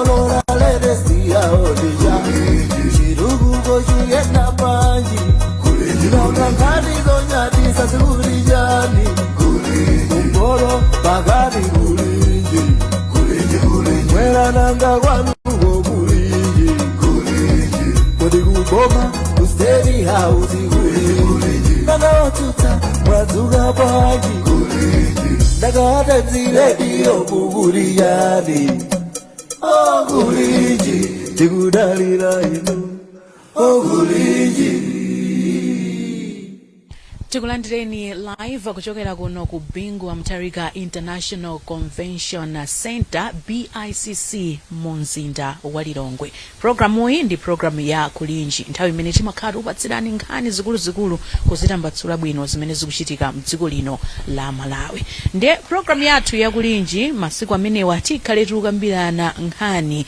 Mora ledesia olija Chirugu goju yena panji Nonga ngani donya disa surijani Kumboro bagari kulinji Mwela nanga wanu go kulinji Kodi kuboma ustedi hausi kulinji Nanga otuta mwazuga panji Naga hata ziledio kukurijani Oguliji, tikudalira inu, oguliji. Tikulandireni live kuchokera kuno ku Bingu Mtarika International Convention Center BICC Munzinda wa Lilongwe. Programu hii ndi programu ya kulinji. Nthawi imene timakhala upatsirani nkhani zikulu kuzitambatsula bwino zimene zikuchitika mdziko lino la Malawi. Ndiye programu yathu ya kulinji masiku amenewa tikhale tikukambirana nkhani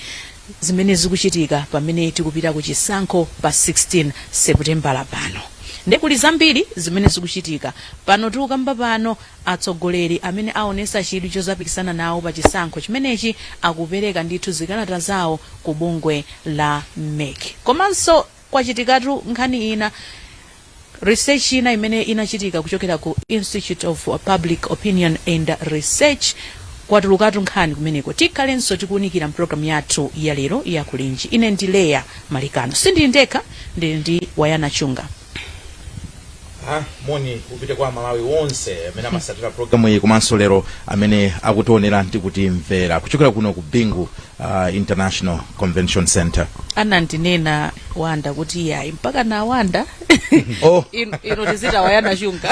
zimene zikuchitika pamene tikupita ku chisankho pa 16 September pano. Ndekuli zambiri zimene zikuchitika pano tikukamba pano atsogoleri amene aonesa chidwi chozapikisana nawo pa chisankho chimenechi akupereka ndithu zikalata zawo ku bungwe la MEC. Komanso kwachitikatu nkhani ina research ina imene inachitika kuchokera ku Institute of Public Opinion and Research kwatulukatu nkhani kumeneko. Tikhalenso tikuunikira mpulogalamu yathu ya lero ya kulinji. Ine ndi Leya Malikano, sindili ndekha, ndili ndi Wayana Chunga. Moni upite kwa Malawi wonse amene amasatira programu iyi komanso lero amene akutionera ndikuti mvera kuchokera kuno ku Bingu International Convention Center. Anandinena Wanda kuti yayi mpaka na Wanda Oh ino tizita Wayana Chunga.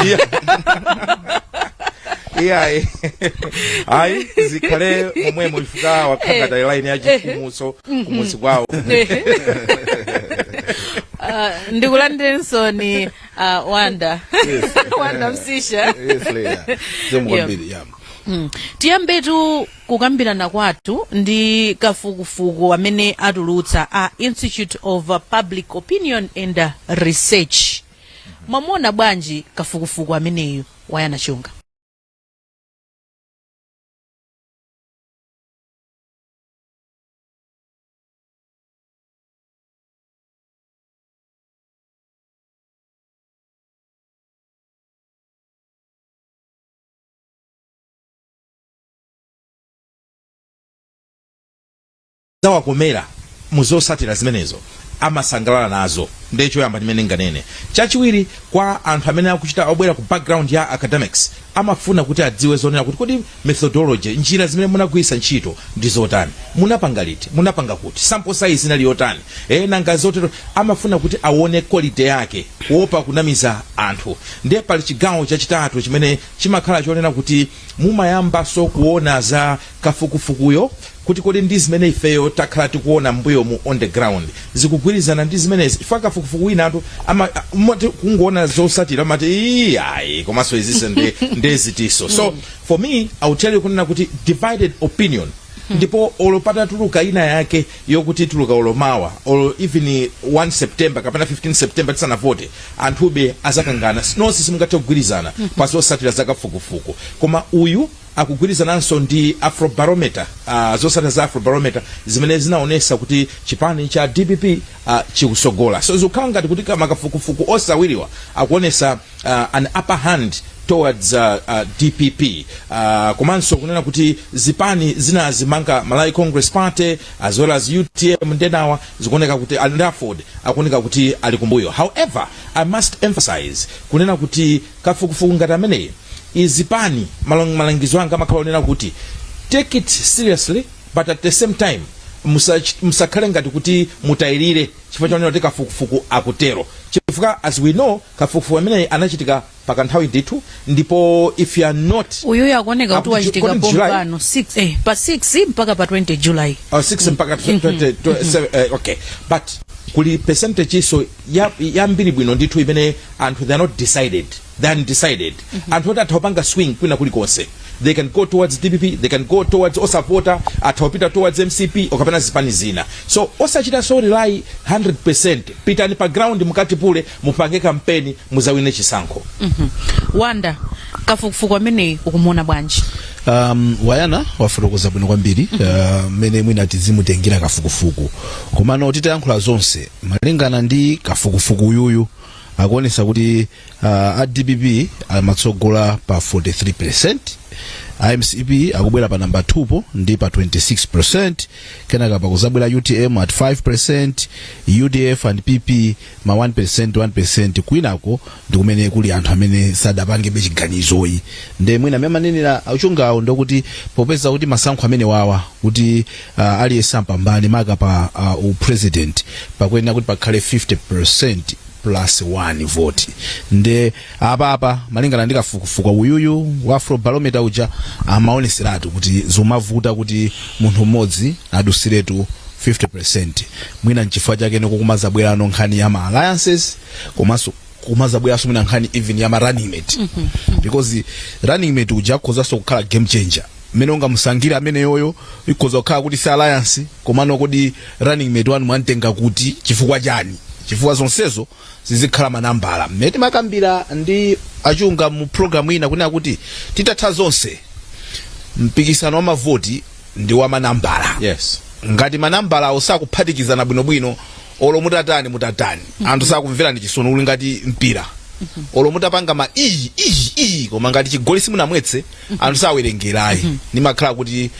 Yeah. Ai zikhale momwe mulifika wakangata line ya chifumuso kumusi kwao. Ndikulandirenso ni Wanda. Yes. Wanda Msisha. Yes, Leya. Zomukambiri, yeah. Tiyambetu kukambirana kwathu ndi kafukufuku amene atulutsa a Institute of Public Opinion and Research. Mwamona bwanji kafukufuku ameneyo Wayana Chunga? Zawa komera muzosatira zimenezo amasangalala nazo ndecho yamba ndimene nganene. Chachiwiri kwa anthu amene akuchita obwera ku background ya academics amafuna kuti adziwe zonena kuti kodi methodology njira zimene munagwisa ntchito ndi zotani, munapanga liti, munapanga kuti, sample size inali yotani, nanga zotero amafuna kuti aone quality yake kuopa kunamiza anthu. Ndiye pali chigawo chachitatu chimene chimakhala chonena kuti mumayamba so kuona za kafukufukuyo kuti kodi ndi zimene ifeyo takhala tikuona mbuyo mu on the ground zikugwirizana ndi zimenezi. Ifa kafukufuku wina anthu kungoona zosatira amati ayi komanso izise ndezitiso. So for me I will tell you kunena kuti divided opinion ndipo olopata tuluka ina yake yokuti tuluka olomawa or even 1 September kapena 15 September tisana vote anthube azakangana nonse simungathe kugwirizana pa zosatira zakafukufuku. Koma uyu akugwirizananso ndi Afrobarometer, zosatira za Afrobarometer zimene zinaonesa kuti chipani cha DPP chikusogola. So zikukhala ngati kuti makafukufuku osawiriwa akuonesa an upper hand towards DPP. Komanso kunena kuti zipani zinazimanga Malawi Congress Party as well as UTM ndenawa zikuoneka kuti Andaford akuoneka kuti ali kumbuyo. However, I must emphasize kunena kuti kafukufuku ngati ameneyi izipani malangizo anga makhala onena kuti take it seriously but at the same time musakhale ngati kuti mutayirire chifukwa chonena kuti kafukufuku akutero. Chifukwa as we know kafukufuku ameneyi anachitika pakanthawi ndithu ndipo if you are not uyu yakuoneka kuti wachitika pompano 6 pa 6 mpaka pa 20 July 6 mpaka 20 okay, but kuli percentage iso yambiri bwino ndithu imene anthu they are not decided, they are undecided. Anthu oti athawapanga swing kwina kulikonse, they can go towards DPP, they can go towards osavota, athawapita towards MCP okapena zipani zina. So osachita so rely 100% pitani pa ground mukati pule mupange kampeni muzawine chisankho. Wanda kafukufuku amene ukumona bwanji? Wayana wafotokoza bwino kwambiri mene mwina tizimutengera kafukufuku komano titayankhula zonse malingana ndi kafukufuku yuyu akuonesa kuti DPP amatsogola pa 43%, IMCP akubwera pa number 2 po ndi pa 26%, kenaka pakuzabwera UTM at 5%, UDF and PP ma 1% kwinako ndi kumene kuli anthu amene sadapange bechiganizoyi. Nde mwina memanenera achungawo ndokuti popeza kuti masankho amene wawa kuti aliyesa mpambane maka pa president pakwena kuti pakhale 50% plus 1 vote. Nde apa malingana ndi kafukufuku uyuyu wa Afrobarometer uja amaoneseratu kuti zomavuta kuti munthu mmodzi adusiretu 50%. Mwina nchifukwa chake nokuzabwera nkhani ya ma alliances komanso kumazabwera mwina nkhani even ya ma running mate. Because running mate uja kozaso kukhala game changer. Mene unga musangira amene yoyo ikoza kukhala kuti si alliance komano kuti running mate wanu mwantenga kuti chifukwa chani. Chifukwa zonsezo zizikhala manambala. Mmene makambira ndi achunga mu program ina kunena kuti titatha zonse mpikisano wa mavoti ndi wa manambala. Yes. Ngati manambala osakuphatikizana bwinobwino olo mutatani anthu sakumvera ndi chisono uli ngati mpira. Olo mutapanga ma iyi koma ngati chigoli simunamwetse anthu sawerengerayi. Nimakhala kuti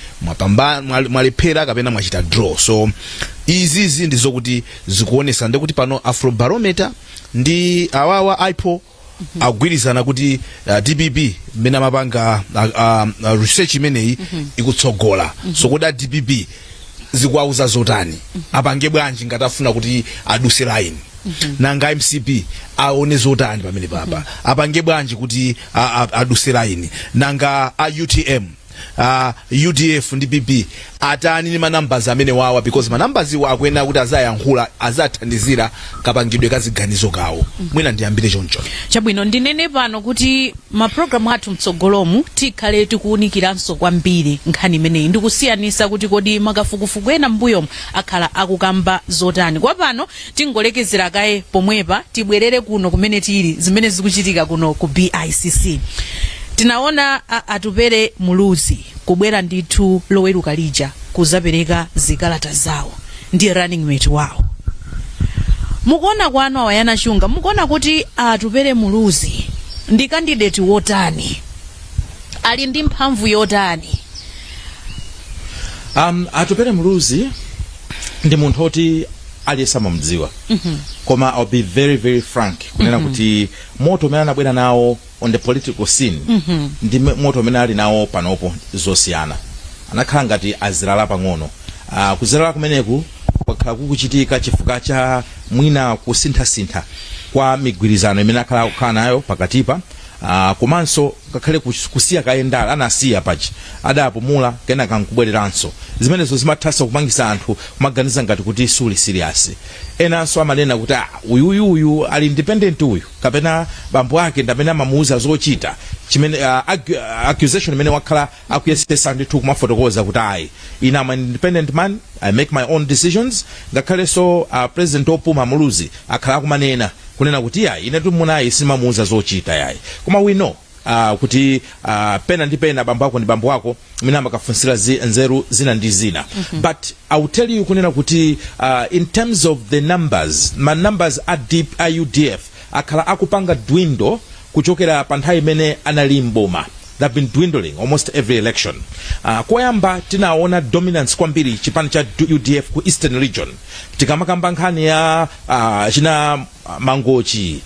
mwalephera kapena mwachita draw. So izizi ndizo kuti zikuonesa ndi kuti pano Afrobarometer ndi awawa IPO agwirizana kuti DPP mena mapanga research imeneyi ikutsogola. So kuti DPP zikuauza zotani apange bwanji ngati afuna kuti aduse line. Nanga MCP aone zotani pamene papa apange bwanji kuti aduse line. Nanga UTM UDF ndi PP atani ni manumbers amene wawa because manumbers iwo akwena kuti azayankhula azathandizira kapangidwe kaziganizo kawo. Mwina ndiyambire choncho. Chabwino ndinene pano kuti ma program athu mtsogolomu tikhale tikuwunikiranso kwambiri nkhani imeneyi ndikusiyanisa kuti kodi makafukufuku ena mbuyomu akhala akukamba zotani. Kwa pano tingolekezera kaye pomwepa tibwerere kuno kumene tili zimene zikuchitika kuno ku BICC. Tinaona Atupere Muluzi kubwera ndithu loweruka lija kuzapereka zikalata zawo ndi running mate wawo. Mukuona kwano Wayana Shunga mukuona kuti Atupere Muluzi ndi candidate wotani ali ndi mphamvu yotani? Atupere Muluzi ndi munthu oti aliyesama mdziwa. Koma I'll be very very frank kunena kuti moto umene anabwera nawo on the political scene ndi moto umene ali nawo panopo zosiyana. Anakhala ngati azilala pang'ono. Kuzilala kumeneku kwakhala kukuchitika chifukwa cha mwina kusintha kwa migwirizano imene akhala nayo pakatipa. Komanso ngakhale kusiya kayendala anasiya pachi adapumula kenaka nkubwereranso. Zimenezo zimathasa kupangisa anthu kumaganiza ngati kuti suli serious. Enanso amanena kuti uyu ali independent uyu kapena bambo ake ndapena mamuuza zochita chimene accusation imene wakhala akuyesesa ndithu kumafotokoza kuti I'm an independent man, I make my own decisions. Ngakhale so President Opuma Muluzi akhala kumanena kunena kuti ine tumunayi simamuuza zochita yayi. Koma we know kuti pena ndi pena bambo wako ndi bambo wako mina makafunsira nzeru zina ndi zina. But I will tell you kunena kuti in terms of the numbers, my numbers at UDF akhala akupanga dwindle kuchokera pa nthawi imene anali mboma. They've been dwindling almost every election. Koyamba tinaona dominance kwambiri chipani cha UDF ku Eastern Region. Tikamakamba nkhani ya china Mangochi,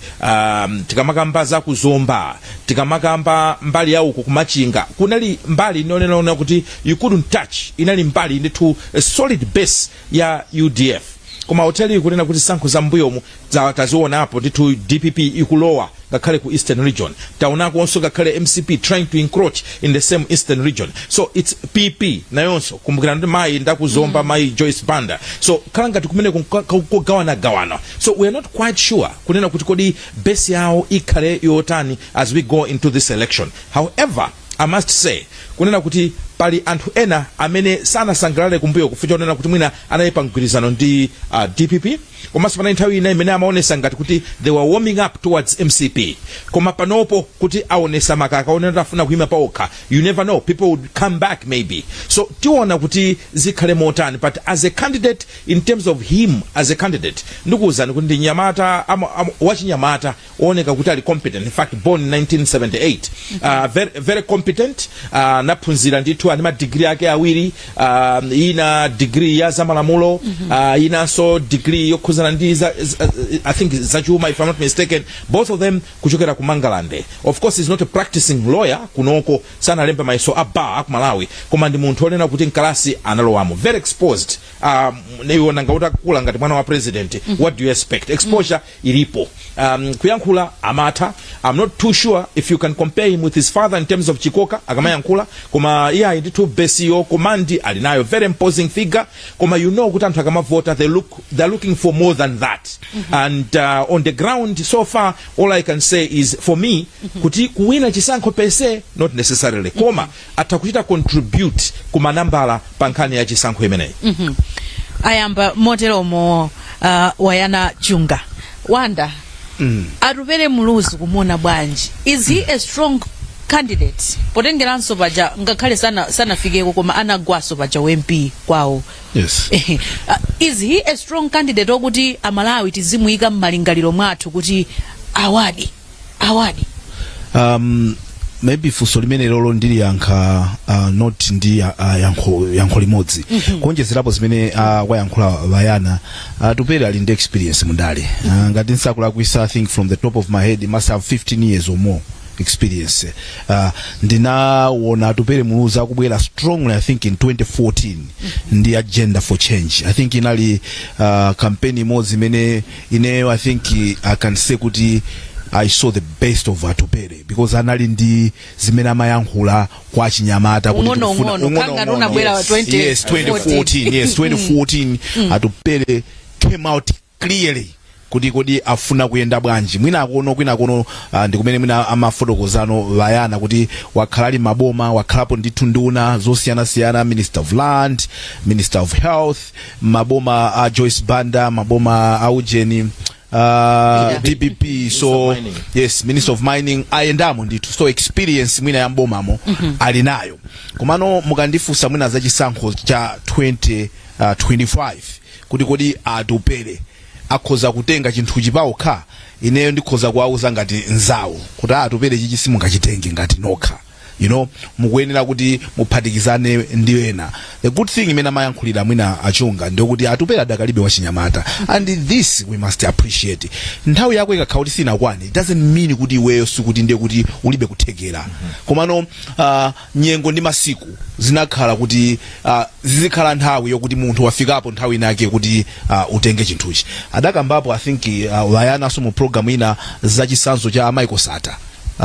tikamakamba za kuzomba, tikamakamba mbali ya uko kumachinga. Kunali mbali inonena kuti you couldn't touch. Inali mbali into a solid base ya UDF. Koma hoteli kunena kuti sankho za mbuyomu taziona hapo nditu DPP ikulowa ngakhale ku Eastern Region. Taonako onso ngakhale MCP trying to encroach in the same Eastern Region. So it's PP nayonso kumbukira ndi mai ndakuzomba mai Joyce Banda. So kalangati kumene kugawana. So we are not quite sure kunena kuti kodi base yao ikhale yotani as we go into this election. However, I must say kunena kuti pali anthu ena amene sanasangalale kumbuyo kuficha onena kuti mwina anayipa mgwirizano ndi DPP, komanso panali nthawi ina imene amaonesa ngati kuti they were warming up towards MCP, koma panopo kuti aonesa makaka onena afuna kuyima paokha. You never know, people would come back maybe. So tiona kuti zikhale motani, but as a candidate, in terms of him as a candidate, ndikuwuzani kuti ndi nyamata wachinyamata oneka kuti ali competent. In fact, born in 1978, very, very competent. Naphunzira ndithu ani ma degree yake awiri, ina degree ya zamalamulo, inanso degree yokhuzana ndi I think zachuma, if I'm not mistaken, both of them kuchokera ku Mangalande. Of course he's not a practicing lawyer kunoko, sana lembe maiso aba ku Malawi, koma ndi munthu onena kuti nkalasi analowamo, very exposed. Niwona ngauta kula ngati mwana wa president. What do you expect? Exposure ilipo. Kuyankhula amata. I'm not too sure if you can compare him with his father in terms of Chikoka akamayankhula, koma iya nditu besio komandi alinayo, very imposing figure. Koma you know kuti anthu akamavota they're looking for more than that. And on the ground so far all I can say is for me kuti kuwina chisankho pese not necessarily, koma atakuchita contribute kumanambala pankhani ya chisankho imeneyi. Ayamba moteromo Wayana Chunga Wanda Atupere Muluzi kumona bwanji. Is he a strong candidate? Potengeranso baja ngakhale sana fikeko koma anagwaso baja MP kwawo. Yes. Is he a strong candidate okuti Amalawi tizimuyika mmalingaliro mwathu kuti awadi? Maybe funso limene lolo ndili yankha not ndi yankho limodzi. Kuonjezerapo zimene wayankhula Wayana, Atupere ali ndi experience mundale. Ngati nsakulakwisa, I think from the top of my head he must have 15 years or more experience. Ndinaona Atupere Muluzi akubwera strongly I think in 2014 ndi Agenda for Change. I think inali campaign imodzi imene ineyo I think I can say kuti I saw the best of Atupere because anali ndi zimene amayankhula kwa chinyamata kuti yes 2014 Atupere came out clearly kuti kodi afuna kuyenda bwanji. Mwina kono ndikumene mwina amafotokozano Wayana kuti wakhalali maboma, wakhalapo ndithu nduna zosiyana, Minister of Land, Minister of Health, maboma Joyce Banda, maboma Eugene DPP, so yes, Minister of Mining ayendamo ndithu, so experience mwina ya mbomamo alinayo. Komano mukandifusa mwina za chisankho cha 2025 kuti kodi Atupere akhoza kutenga chinthu chipawokha, ineyo ndikhoza kuwauza ngati nzawo kuti Atupere chichi simungachitenge ngati nokha. You know, mukuyenera kuti muphatikizane ndi ena. The good thing imene amayankhulira mwina Achunga ndokuti Atupere adakalibe wachinyamata, and this we must appreciate. Nthawi yako ikakhala kuti sinakwani, it doesn't mean kuti iweyo sikuti ndiye kuti ulibe kuthekera. Komano nyengo ndi masiku zinakhala kuti zizikhala nthawi yokuti munthu wafikapo nthawi inake kuti utenge chinthuchi. Adakambapo I think Wayana so mu program ina zachisanzo cha Michael Sata.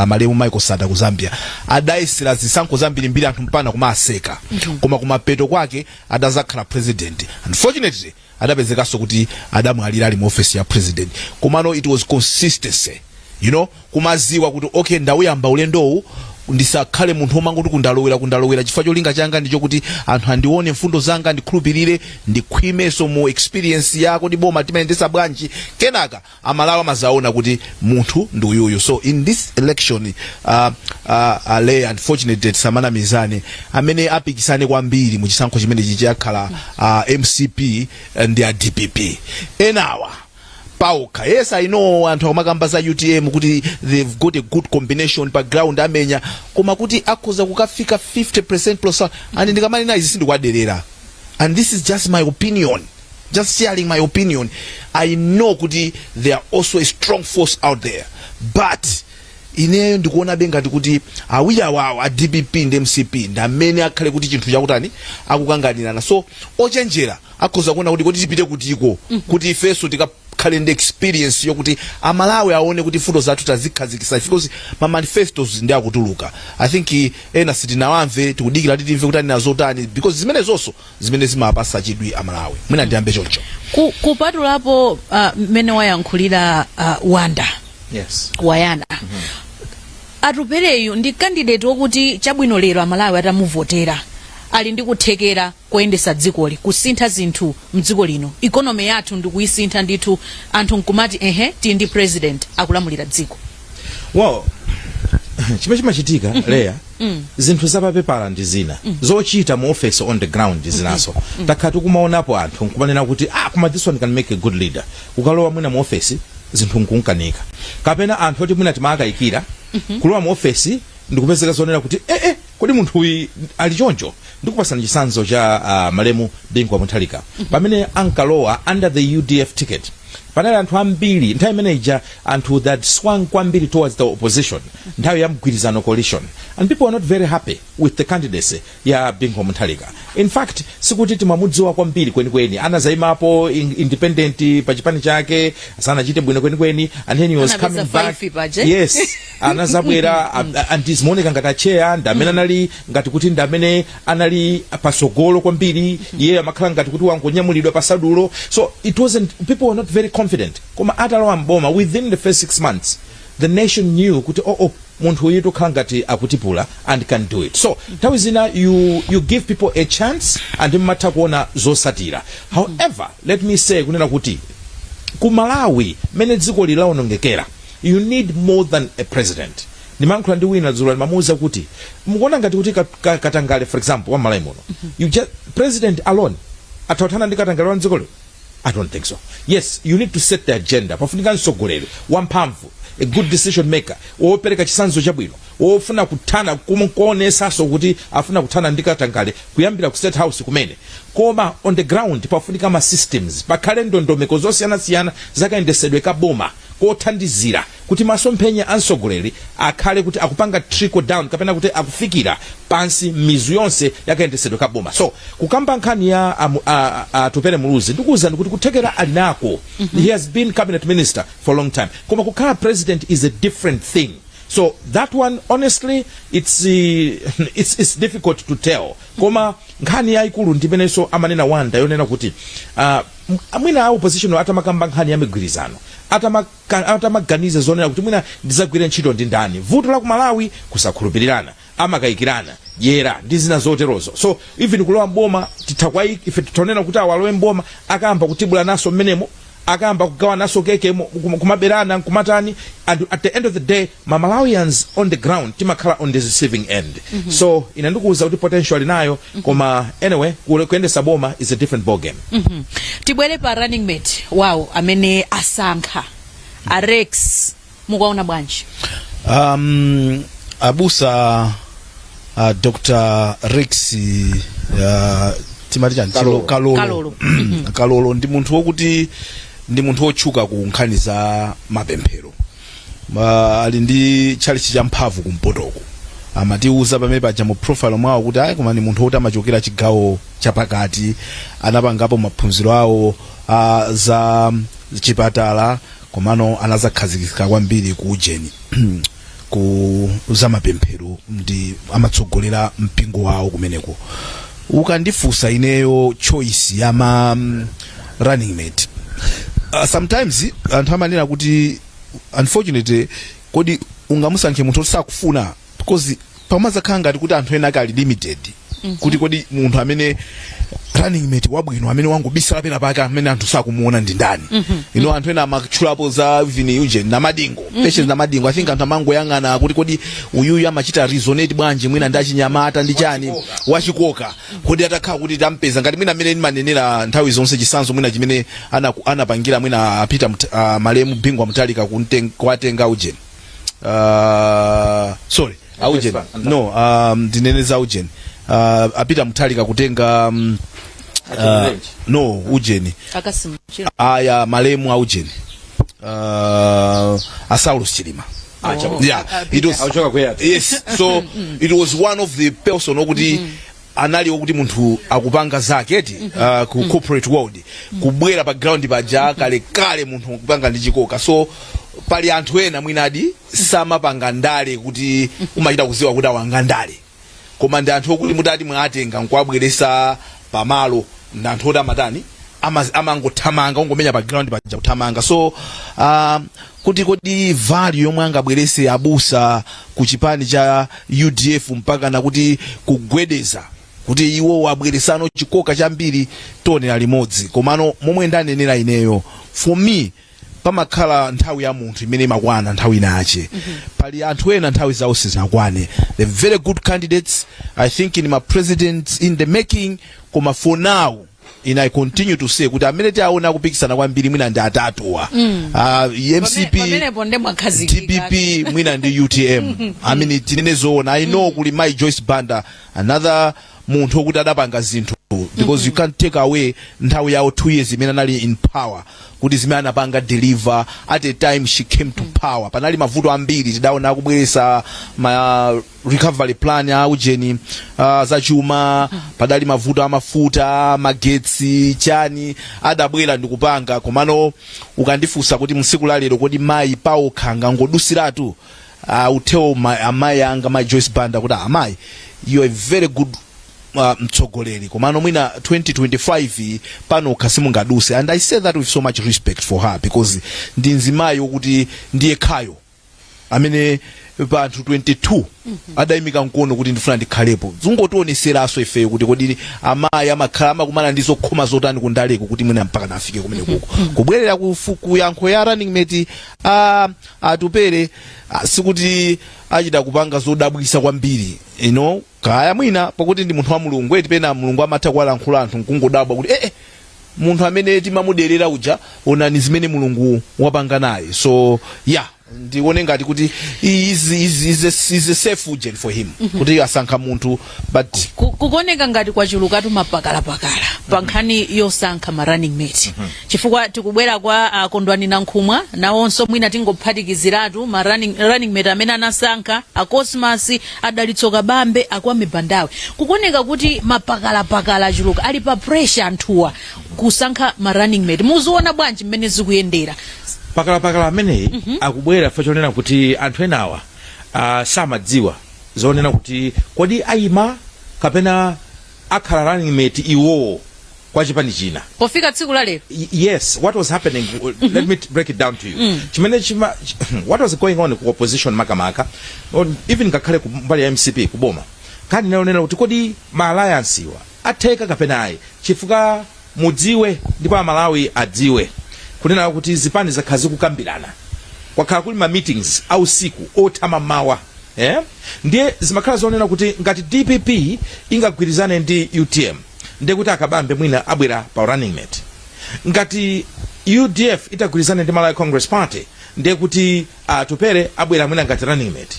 Malemu Michael Sata ku Zambia adaisira zisankho zambiri anthu mpana kumaseka, koma kumapeto kwake adazakhala president. Unfortunately adapezekaso kuti adamwalira ali mu office ya president. Komano it was consistency, you know, kumaziwa kuti okay ndawuyamba ulendowu ndisakhale munthu omanguti kundalowera chifukwa cholinga changa ndicho kuti anthu andione mfundo zanga ndikhulupirire ndikhwimeso mu experience yako ndi boma timayendesa bwanji, kenaka Amalawi amazaona kuti munthu ndi uyuyu. So in this election unfortunately Samana Mizani amene apikisane kwambiri mu chisankho chimene chichakhala MCP ndi DPP enawa pauka. Yes, I know anthu amakamba za UTM kuti they've got a good combination background amenya, koma kuti akhoza kukafika 50% plus, and ndikamanena izi sindikwaderera. And this is just my opinion, just sharing my opinion. I know kuti there are also a strong force out there, but ineyo ndikuona bengati kuti awiya wawo a DPP ndi MCP ndamene akhale kuti chinthu chakutani akukanganirana. So ochenjera akhoza kuona kuti tipite kutiko kuti ifeso tikakhale ndi experience yokuti Amalawi aone kuti fundo zathu tazikhazikisa, because ma manifestos ndi akutuluka. I think ena sitinawamve tikudikira titimve kuti ani nazotani, because zimene zonso zimene zimapasa chidwi Amalawi. Mwina ndiyambe choncho kupatulapo mmene wayankhulira Wanda. Yes. Wayana. Atupereyu ndi candidate wokuti chabwino lero Amalawi atamuvotera ali ndi kuthekera koyendesa dzikoli kusintha zinthu mdziko lino ikonomi yathu ndikuyisintha ndithu anthu nkumati tili ndi president akulamulira dziko? Well, chimene chimachitika Leya, zinthu zapapepala ndi zina zochita mu office on the ground zinaso takhati kumaonapo anthu nkumanena kuti koma this one can make a good leader, kukalowa mwina mu office zinthu nkunkanika kapena anthu oti mwina timakayikira kulowa mu office ndikupezeka zonena kuti kodi munthu uyu ali choncho. Ndikupasani chisanzo cha Malemu Bingu Mutharika pamene ankalowa under the UDF ticket. Panali anthu ambiri nthawi imeneja, anthu that swung kwambiri towards the opposition nthawi ya mgwirizano coalition, and people were not very happy with the candidacy ya Bingu Mutharika. In fact, sikuti timamudziwa kwambiri kwenikweni, anazaimapo independent pa chipani chake, sanachite bwino kwenikweni, and then he was coming back. Yes, anazabwera and izmoneka ngati chair ndamene anali ngati kuti ndamene anali pasogolo kwambiri, iye amakhala ngati kuti wangonyamulidwa pasadulo. So it wasn't, people were not very confident. Koma atalowa mboma, within the first 6 months the nation knew kuti munthu uyu tokhala ngati akutipula and can do it. So nthawi zina you give people a chance and mmatha kuona zosatira. However, let me say kunena kuti ku Malawi mene dziko lilawonongekera, you need more than a president. Nimankhula ndi wina dzulo mamuuza kuti mukuona ngati kuti Katangale for example wa Malawi muno, you just president alone atathana ndi Katangale wa dziko lino? I don't think so. Yes, you need to set the agenda. Pafunika mtsogoleri wamphamvu, a good decision maker, wopereka chisanzo chabwino, wofuna kuthana kumukuonesaso kuti afuna kuthana ndi Katangale kuyambira ku state house kumene. Koma on the ground pafunika ma systems, pakhale ndondomeko zosiyana-siyana zakayendesedwe kaboma kothandizira kuti masomphenya ansogoleri akhale kuti akupanga trickle down kapena kuti akufikira pansi mizu yonse yakayendesedwe kaboma. So kukamba nkhani ya Tupere Muluzi ndikuwuzani kuti kuthekera ali nako. He has been cabinet minister for a long time. Koma kukhala president is a different thing. So that one, honestly, it's difficult to tell. Koma nkhani yaikulu ndimeneso amanena wanda yonena kuti mwina opposition atamakamba nkhani ya migwirizano, atamaganiza zonena kuti mwina ndizagwira ntchito ndi ndani. Vuto la ku Malawi kusakhulupirirana, amakayikirana yera ndi zina zoterozo. So even kulowa mboma tithakwai ife titonena kuti awalowe mboma akamba kutibula naso mmenemo, akamba kugawa naso keke kumaberana kumatani, and at the end of the day Malawians on the ground timakhala on the receiving end. So inandikuuza kuti potential nayo koma anyway kuyendesa boma is a different ball game. Tibwere pa running mate wow amene asankha Rex, mukaona bwanji? Abusa Dr. Rex timati chanchilo Kalolo ndi munthu wokuti ndi munthu wotchuka ku nkhani za mapemphero. Ali ndi chalichi cha mphamvu kumpotoko. Amatiuza pamene paja mu profile mwawo kuti koma ni munthu woti amachokera chigawo chapakati, anapangapo maphunziro awo za chipatala, komano anazakhazikika kwambiri ku ujeni ku za mapemphero, ndi amatsogolera mpingo wawo kumeneko. Ukandifusa ineyo choice ya running mate, sometimes anthu amanena kuti unfortunately kodi ungamusankhe munthu osakufuna because pamazakhala ngati kuti anthu ena akali limited, kuti kodi munthu amene running mate wabwino amene wangobisala pena pake amene anthu sakumuona ndi ndani. Anthu ena amatchulapo za even Eugene na Madingo, Patience na Madingo. I think anthu amangoyang'ana kuti kodi uyuyu amachita resonate bwanji mwina ndi achinyamata ndi chani wachikoka, kodi atakhala kuti tampeza ngati mwina amene ndimanenera nthawi zonse chisanzo mwina chimene anapangira mwina apita Malemu Bingu Mutharika kuwatenga Eugene. Sorry, Eugene. No, ndineneza Eugene. Apita Mutharika kutenga no Eugene. Aya Malemu Eugene. Asaulus Chilima. Yeah, it was yes. So it was one of the person okuti anali okuti munthu akupanga zake eti ku corporate world kubwera pa ground paja kale munthu akupanga ndi chikoka. So pali anthu ena mwinadi samapanga ndale kuti umachita kuziwa kuti awanga ndale, koma ndi anthu okuti mutati mwatenga nkwabweresa pamalo ndi anthu oti amatani amangothamanga ungomenya pa ground paja kuthamanga. So kuti kodi value yomwe angabwerese abusa ku chipani cha UDF mpaka na kuti kugwedeza kuti iwo wabweresano chikoka chambiri tonera limodzi komano momwe ndanenera ineyo for me pamakhala nthawi ya munthu imene imakwana nthawi inache pali anthu ena nthawi zawo sizinakwane. The very good candidates I think in my president in the making koma for now and I continue to say kuti amene tiaona kupikisana kwambiri mwina ndi atatuwa MCP TPP mwina ndi UTM I mean tinene zoona I know kuli my Joyce Banda another munthu kuti adapanga zinthu because you can't take away nthawi yawo 2 years imene anali in power kuti zimene anapanga deliver at a time she came to power. Panali mavuto ambiri tidaona kubweresa ma recovery plan ya ujeni za chuma padali mavuto amafuta magetsi chani adabwera ndikupanga komano ukandifusa kuti msiku lalero kodi mai pawo khanga ngodusiratu uteo amayi anga my Joyce Banda kuti amayi you are very good mtsogoleri komano mwina 2025 pano khasimu ngaduse and I say that with so much respect for her because ndi nzimayi ukuthi ndiye khayo amene panthu 22 adayimika mkono kuti ndifuna ndikhalepo zungotioneseraso ifeyo kuti kodi amayi amakhala amakumana ndizo khoma zotani kundaleko kuti mwina mpaka nafike kumene kuko kubwerera ku yankho ya running mate atupere sikuti achita kupanga zodabwisa kwambiri you know kaya mwina pakuti ndi munthu wa mulungu eti pena mulungu amatha kuwalankhula anthu nkungodabwa kuti munthu amene timamuderera uja onani zimene mulungu wapanga naye so yeah ndione ngati kuti is a safe journey for him kuti asankha munthu but kukoneka ngati kwachulukatu mapakala pankhani yosankha ma running mate chifukwa tikubwera kwa Kondwani Nankhumwa nawonso mwina tingophatikiziratu ma running mate amene anasankha Cosmas adalitsoka bambe akwame Bandawe kukoneka kuti mapakala achuluka ali pa pressure anthuwa kusankha ma running mate muziona bwanji mmene zikuyendera pakala ameneyi akubwera fachonena kuti anthu enawa samadziwa zonena kuti kodi ayima kapena akhala running mate iwo kwa chipani china pofika tsiku la lero. Yes, what was happening let me break it down to you what was going on ku opposition makamaka even ngakhale ku mbali ya MCP kuboma kani naonena kuti kodi ma alliance iwa atheka kapena ayi chifukwa mudziwe ndipo Amalawi adziwe kunena kuti zipani zakhazi kukambirana kwakhala kuli ma meetings au siku otama mawa ndiye zimakhala zonena kuti ngati DPP ingagwirizane ndi UTM ndiye kuti akabambe mwina abwera pa running mate ngati UDF itagwirizane ndi Malawi Congress Party ndiye kuti Tupere abwera mwina ngati running mate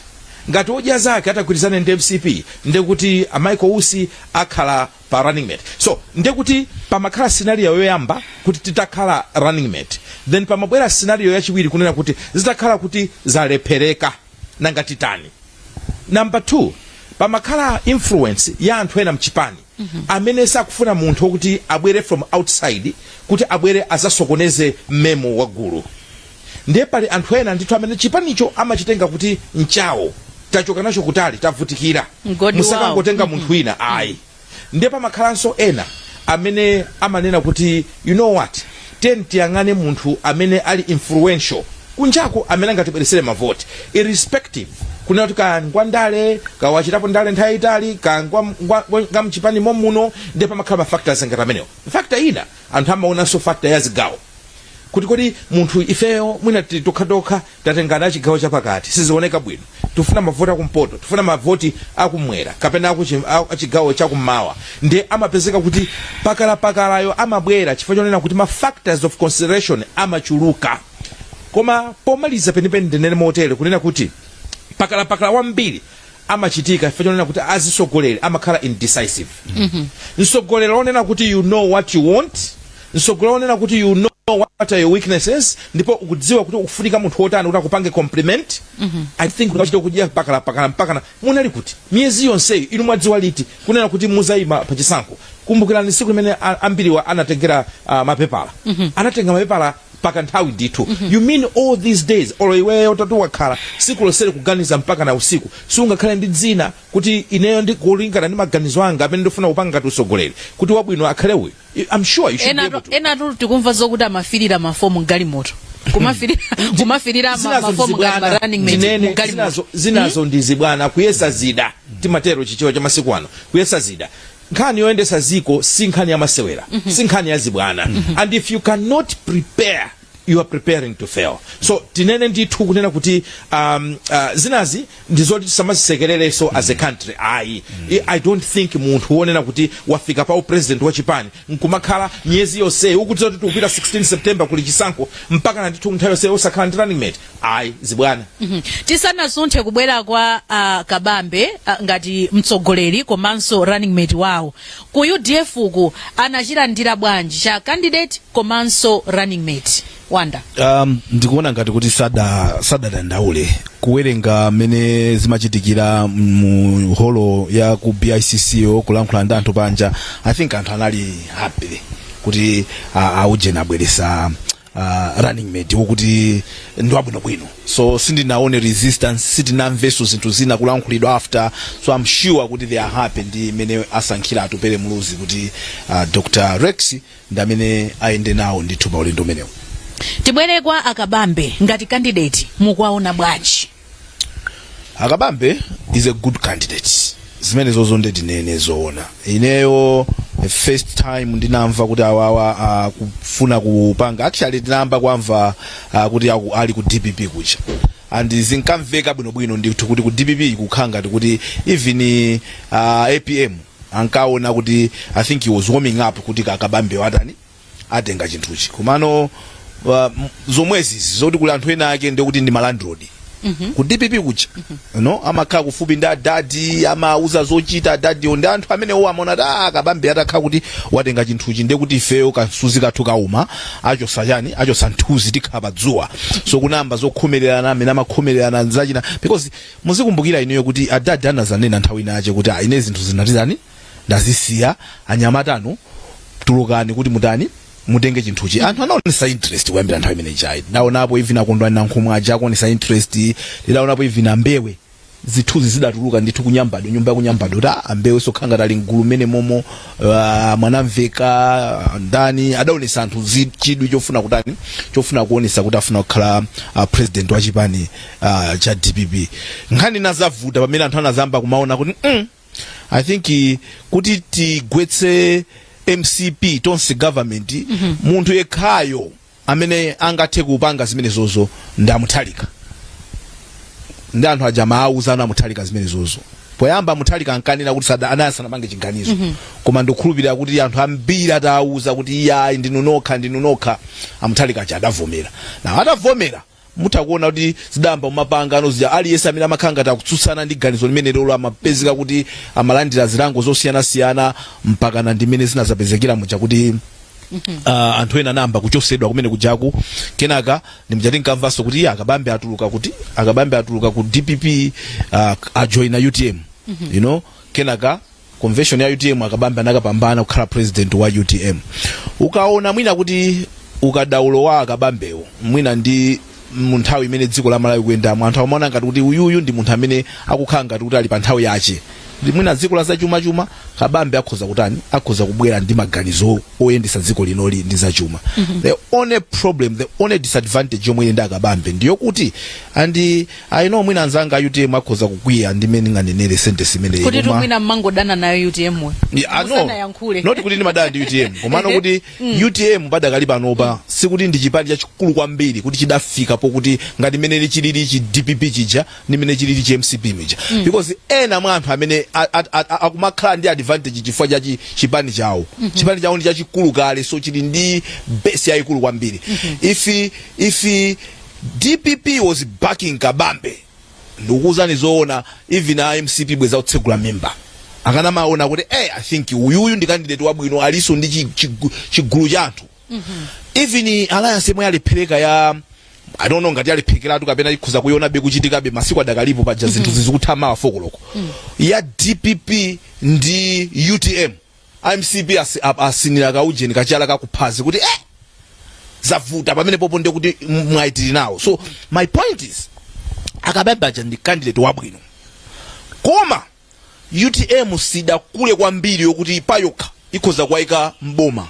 ngati odya zake atagwirizane ndi MCP ndiye kuti Michael Usi akhala pa running mate so ndiye kuti pamakhala scenario yoyamba kuti titakhala running mate then pamabwera scenario yachiwiri kunena kuti zitakhala kuti zalephereka nanga titani. Number 2 pamakhala influence ya anthu ena mchipani amene sakufuna munthu wokuti abwere from outside kuti abwere azasokoneze memo wa gulu ndiye pali anthu ena ndithu amene chipanicho amachitenga kuti nchawo tachoka nacho kutali tavutikira musakangotenga munthu wina ayi ndiye pamakhalanso ena amene amanena kuti you know what tiyang'ane munthu amene ali influential kunjako amene angatibweresere mavoti irrespective kunena kuti kangwa ndale kawachitapo ndale nthawi itali kangwa mchipani momuno ndiye pamakhala mafactors ngati amenewo. Factor ina anthu amaonanso factor ya zigawo kuti kodi munthu ifeyo mwina tokha tatengana chigawo chapakati sizioneka bwino tufuna mavoti akumpoto tufuna mavoti akumwera kapena achigawo chakummawa ndiye amapezeka kuti pakalayo amabwera chifukwa chonena kuti ma factors of consideration amachuluka koma pomaliza penipeni ndinene motere kunena kuti pakala wambiri amachitika chifukwa chonena kuti azisogoleri amakhala indecisive msogolero onena kuti you know what you want msogolero onena kuti you know what are your weaknesses ndipo ukudziwa kuti ukufunika munthu wotani kuti akupange compliment I think unachita kujia pakala mpaka munali kuti miezi yonse inu mwadziwa liti kunena kuti muzaima pa chisankho kumbukirani siku limene ambiriwa anatengera mapepala anatenga mapepala paka nthawi ndithu you mean all these days olo iweyo utatu wakhala siku losere kuganiza mpaka na usiku sungakhale ndi dzina kuti ineyo ndi kulingana ndi maganizo anga amene ndifuna kupanga ngati usogoleri kuti wabwino akhale uyu I'm sure you should be able to. Enatu tikumva zokuti amafirira mafomu galimoto kumafirira mafomu ga running mate galimoto zinazo ndi zibwana kuyesa zida timatero chichewa cha masiku ano kuyesa zida nkhani yoyendesa ziko si nkhani ya masewera, si nkhani ya zibwana. And if you cannot prepare, you are preparing to fail. So tinene ndithu kunena kuti zinazi ndizoti tisamazisekerereso as a country. I don't think munthu wonena kuti wafika pa president wa chipani nkumakhala myezi yonse ukuti zoti tukupita 16 September kuli chisankho mpaka na ndithu nthawi yonse osakhala ndi running mate. Zibwana. Tisanasunthe kubwera kwa Kabambe ngati mtsogoleri komanso running mate wawo ku UDF ku anachilandira bwanji cha candidate komanso running mate Wanda? Ndikuona ngati kuti sadadandaule kuwerenga mene zimachitikira mu holo ya ku BICC kulankhula ndi anthu panja. I think anthu anali happy kuti auje nabweresa running mate wokuti ndi wabwinobwino. So sindinaone resistance, sitinamveso zinthu zina kulankhulidwa after. So I'm sure kuti they are happy ndi mene asankhira atupere muluzi kuti Dr. Rex ndi amene aende nawo ndithu pa ulendo umenewu. Tibwere kwa Akabambe ngati candidate mukwaona bwanji? Akabambe is a good candidate. Zimene zozo ndinene zoona. Ineyo first time ndinamva kuti awawa kufuna kupanga, actually ndinamba kwamva kuti ali ku DPP kucha. And zinkamveka bwinobwino ndithu kuti ku DPP kukhanga kuti even APM ankaona kuti I think he was warming up kuti Akabambe watani atenga chinthuchi. Kumano zomwezi zoti kuli anthu ena ake ndekuti ndi malandroad ku DPP kucha, no amakhala kufupi ndi adadi, amauza zochita adadi ndi anthu amene amaona Akabambe atakhala kuti watenga chinthuchi ndekuti ifeyo kasuzi kathu kauma acho sajani acho santhuzi tikhala padzuwa. So kunamba zokhomererana amene amakhomererana zachina, because muzikumbukira ineyo kuti adadi anazanena nthawi inache kuti ine zinthu zinatizani ndazisiya anyamatano tulukani kuti mutani mutenge chinthuchi. Anthu anaonesa interest kuyambira nthawi imene ichayi. Ndaonapo even akondwani na nkhumwa aja akuonesa interest. Ndaonapo even ambewe zithuzi zidatuluka ndithu kunyambado, nyumba ya kunyambado ambewe sokhanga tali ngulu mene momo mwanamveka ndani adaonesa anthu chidwi chofuna kutani, chofuna kuonesa kuti afuna kukhala president wa chipani cha DPP. Nkhani nazavuta pamene anthu anazamba kumaona kuti I think kuti tigwetse MCP tonse government munthu yekhayo amene angathe kupanga zimene zozo ndamuthalika. Ndi anthu ajamaa auza anamuthalika zimene zozo. Poyamba muthalika ankanena kuti anasanapange chiganizo. Koma ndikukhulupirira kuti anthu ambiri atauza kuti iya ndinunokha amuthalika aja adavomera. Na atavomera mutakuona kuti zidamba mumapangano zija aliyense amene amakhanga takutsutsana ndi ganizo limene lolo amapezeka kuti amalandira zilango zosiyana-siyana mpaka na ndimene zinazapezekera muja kuti anthu ena namba kuchosedwa kumene kujaku. Kenaka ndimjati nkamvaso kuti Akabambe atuluka ku DPP ajoina UTM. You know, kenaka convention ya UTM Akabambe anakapambana kukhala president wa UTM. Ukaona mwina kuti ukadaulo wa Akabambewo mwina ndi munthawi imene dziko la Malawi kuyenda anthu amaona ngati kuti uyuyu ndi munthu amene akukhala ngati kuti ali pa nthawi yache. Mwina dziko la zachuma Kabambe akhoza kutani, akhoza kubwera ndi maganizo oyendesa dziko linoli ndi zachuma. The only problem, the only disadvantage yomwe ndi Akabambe ndiyo kuti I know mwina anzanga UTM akhoza kukwiya ndi mene nganenere sentence imene kuti mwina mmangodana nayo UTM we. Not kuti ndi madana ndi UTM komano kuti UTM padakali panopa sikuti ndi chipani chachikulu kwambiri kuti chidafika pokuti ngati mene chilili chi DPP chija ndi mene chilili chi MCP mija. Because ena mwa anthu amene akumakhala ndi advantage chifukwa cha chipani chawo. Chipani chawo ndi chachikulu kale, so chili ndi base yayikulu kwambiri. If DPP was backing Kabambe ndikuuzani zoona even MCP bweza kutsegula member akana maona kuti I think uyuyu ndi candidate wabwino aliso ndi chigulu cha anthu. Even alliance yemwe alipereka ya I don't know ngati aliphikiratu kapena ikhuza kuiona be kuchitika be masiku adakalipo paja zinthu zizikuthama afokoloko ya DPP ndi UTM. MCP asinira kaujeni kachala kakuphazi kuti zavuta pamene popo ndi kuti mwaitiri nawo. So my point is Akabambe aja ndi candidate wabwino koma UTM sida kule kwambiri yokuti ipayokha ikhoza kwaika mboma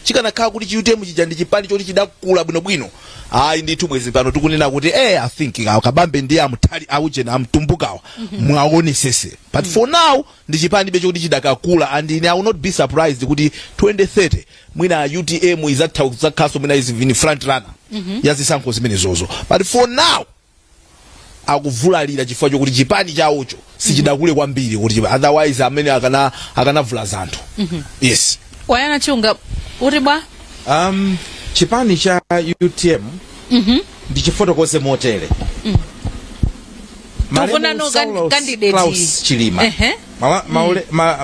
chikanakhala kuti UTM chija ndi chipani choti chidakula bwinobwino ayi ndithu bwezi pano tikunena kuti I think Kabambe ndiye amthali aujena amtumbukawa mwaonesese but for now ndi chipani becho kuti chidakakula and I will not be surprised kuti 2030 mwina UTM izakhaso mwina izivini front runner yazisankho zimene zozo but for now akuvulalira chifukwa chokuti chipani chawocho sichidakule kwambiri kuti otherwise amene akanavula zanthu yes Wayana Chunga uri bwa chipani cha UTM ndi chifotokoze motere Tufuna no candidate Klaus Chilima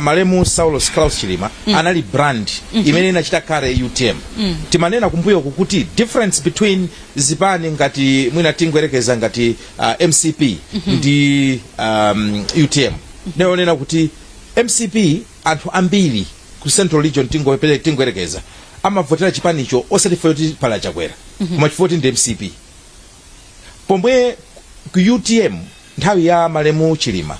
Malemu Saulos Klaus Chilima anali brand imene inachita kare UTM timanena kumbuyo kukuti difference between zipani ngati mwina tingwerekeza ngati MCP ndi UTM neonena kuti MCP anthu ambiri ku Central Region tingwerekeza amavotera chipanicho osatifa yoti pala chakwera koma chifoti ndi MCP pomwe ku UTM nthawi ya Malemu Chilima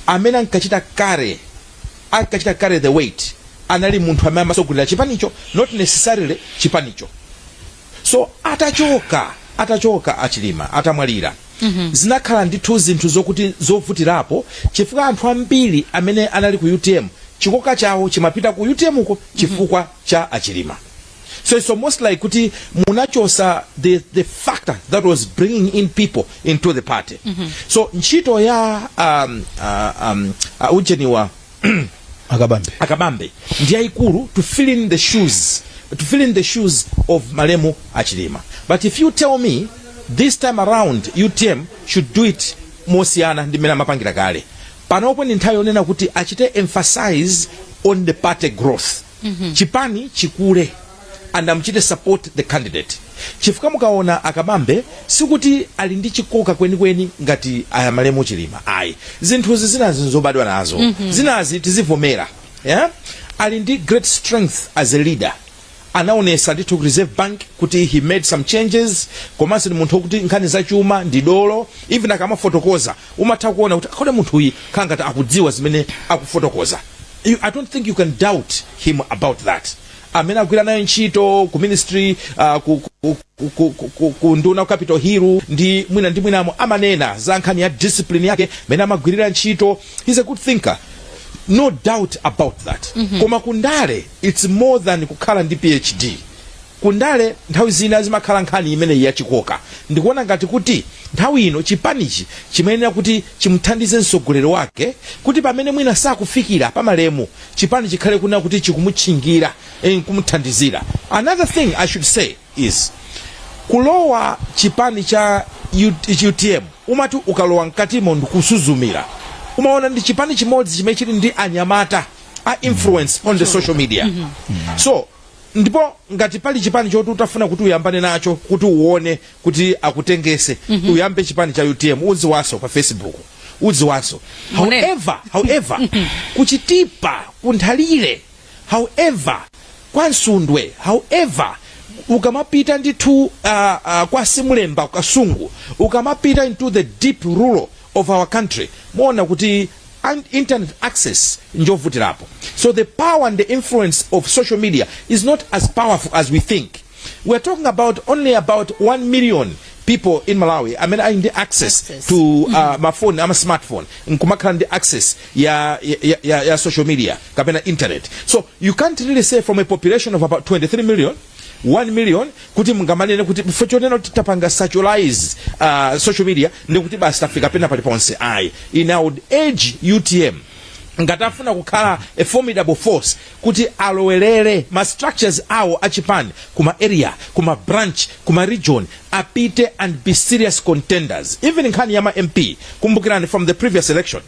amene ankachita kare the weight anali munthu amene amasogolera chipanicho not necessarily chipanicho so atachoka Achilima atamwalira zinakhala ndithu zinthu zokuti zovutirapo chifukwa anthu ambiri amene anali ku UTM chikoka chawo chimapita ku UTM uko chifukwa cha Achilima. So it's almost like kuti munachosa the factor that was bringing in people into the party. So nchito ya ujeniwa Akabambe ndiye ikulu to fill in the shoes of Malemu Achilima. But if you tell me this time around UTM should do it mosiana ndimena mapangira kale panopo ni nthawi yonena kuti achite emphasize on the party growth chipani chikule and amchite support the candidate chifukwa mukaona Akabambe sikuti ali ndi chikoka kwenikweni ngati Malemu Chilima ayi zinthuzi zinazi zobadwa nazo zinazi tizivomera yeah? Ali ndi great strength as a leader anaonesa ndithu Reserve Bank kuti he made some changes komanso ni munthu kuti nkhani za chuma ndi dolo even akamafotokoza umatha kuona kuti akole munthu uyi khangati akudziwa zimene akufotokoza. I don't think you can doubt him about that. Amene agwira nayo ntchito ku ministry ku nduna Capitol Hill ndi mwinamo amanena za nkhani ya discipline yake mene amagwirira ntchito. He's a good thinker. No doubt about that. Koma kundale it's more than kukhala ndi PhD. Kundale nthawi zina zimakhala nkhani imene ya chikoka. Ndikuona ngati kuti nthawi ino chipanichi chimenera kuti chimuthandize msogolero wake kuti pamene mwina sakufikira pa Malemu chipani chikhale kuna kuti chikumutchingira kumuthandizira. Another thing I should say is kulowa chipani cha UTM umati ukalowa mkatimo ndikusuzumira umaona ndi chipani chimodzi chimene chili ndi anyamata a influence on the social media. So ndipo ngati pali chipani choti utafuna kuti uyambane nacho kuti uone kuti akutengese uyambe chipani cha UTM udziwaso pa Facebook udziwaso. However kuchitipa kunthalire however kwa Nsundwe however ukamapita ndithu kwa Simulemba Kasungu ukamapita into the deep rural of our country muona kuti internet access njovutirapo. So the power and the influence of social media is not as powerful as we think. We're talking about only about 1 million people in Malawi I mean in the access to my phone ama smartphone nkumakhala ndi access ya social media kapena internet. So you can't really say from a population of about 23 million 1 million kuti mungamanene kuti fochonena kuti tapanga satellite social media ndikuti basi tafika pena paliponse ayi. In I would urge UTM ngatafuna kukhala a formidable force kuti alowelere ma structures awo achipani kuma area kuma branch kuma region apite and be serious contenders even nkhani ya ma MP kumbukirani from the previous election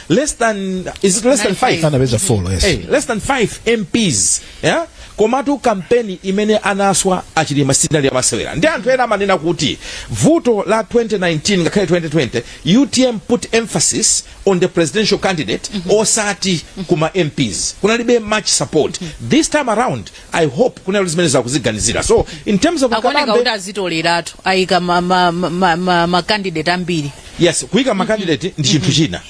less than 5 yes. Less than 5 MPs komatu kampeni imene anaswa Achilima sinali ya masewera ndi anthu ena amanena kuti vuto la 2019 ngakhale 2020 UTM put emphasis on the presidential candidate osati kuma MPs kunalibe much support. This time around I hope kuna zimene zakuziganizira. So in terms of Akabambe kuti azitoleratu ayika ma candidate ambiri. Yes, kuika ma candidate ndi chinthu china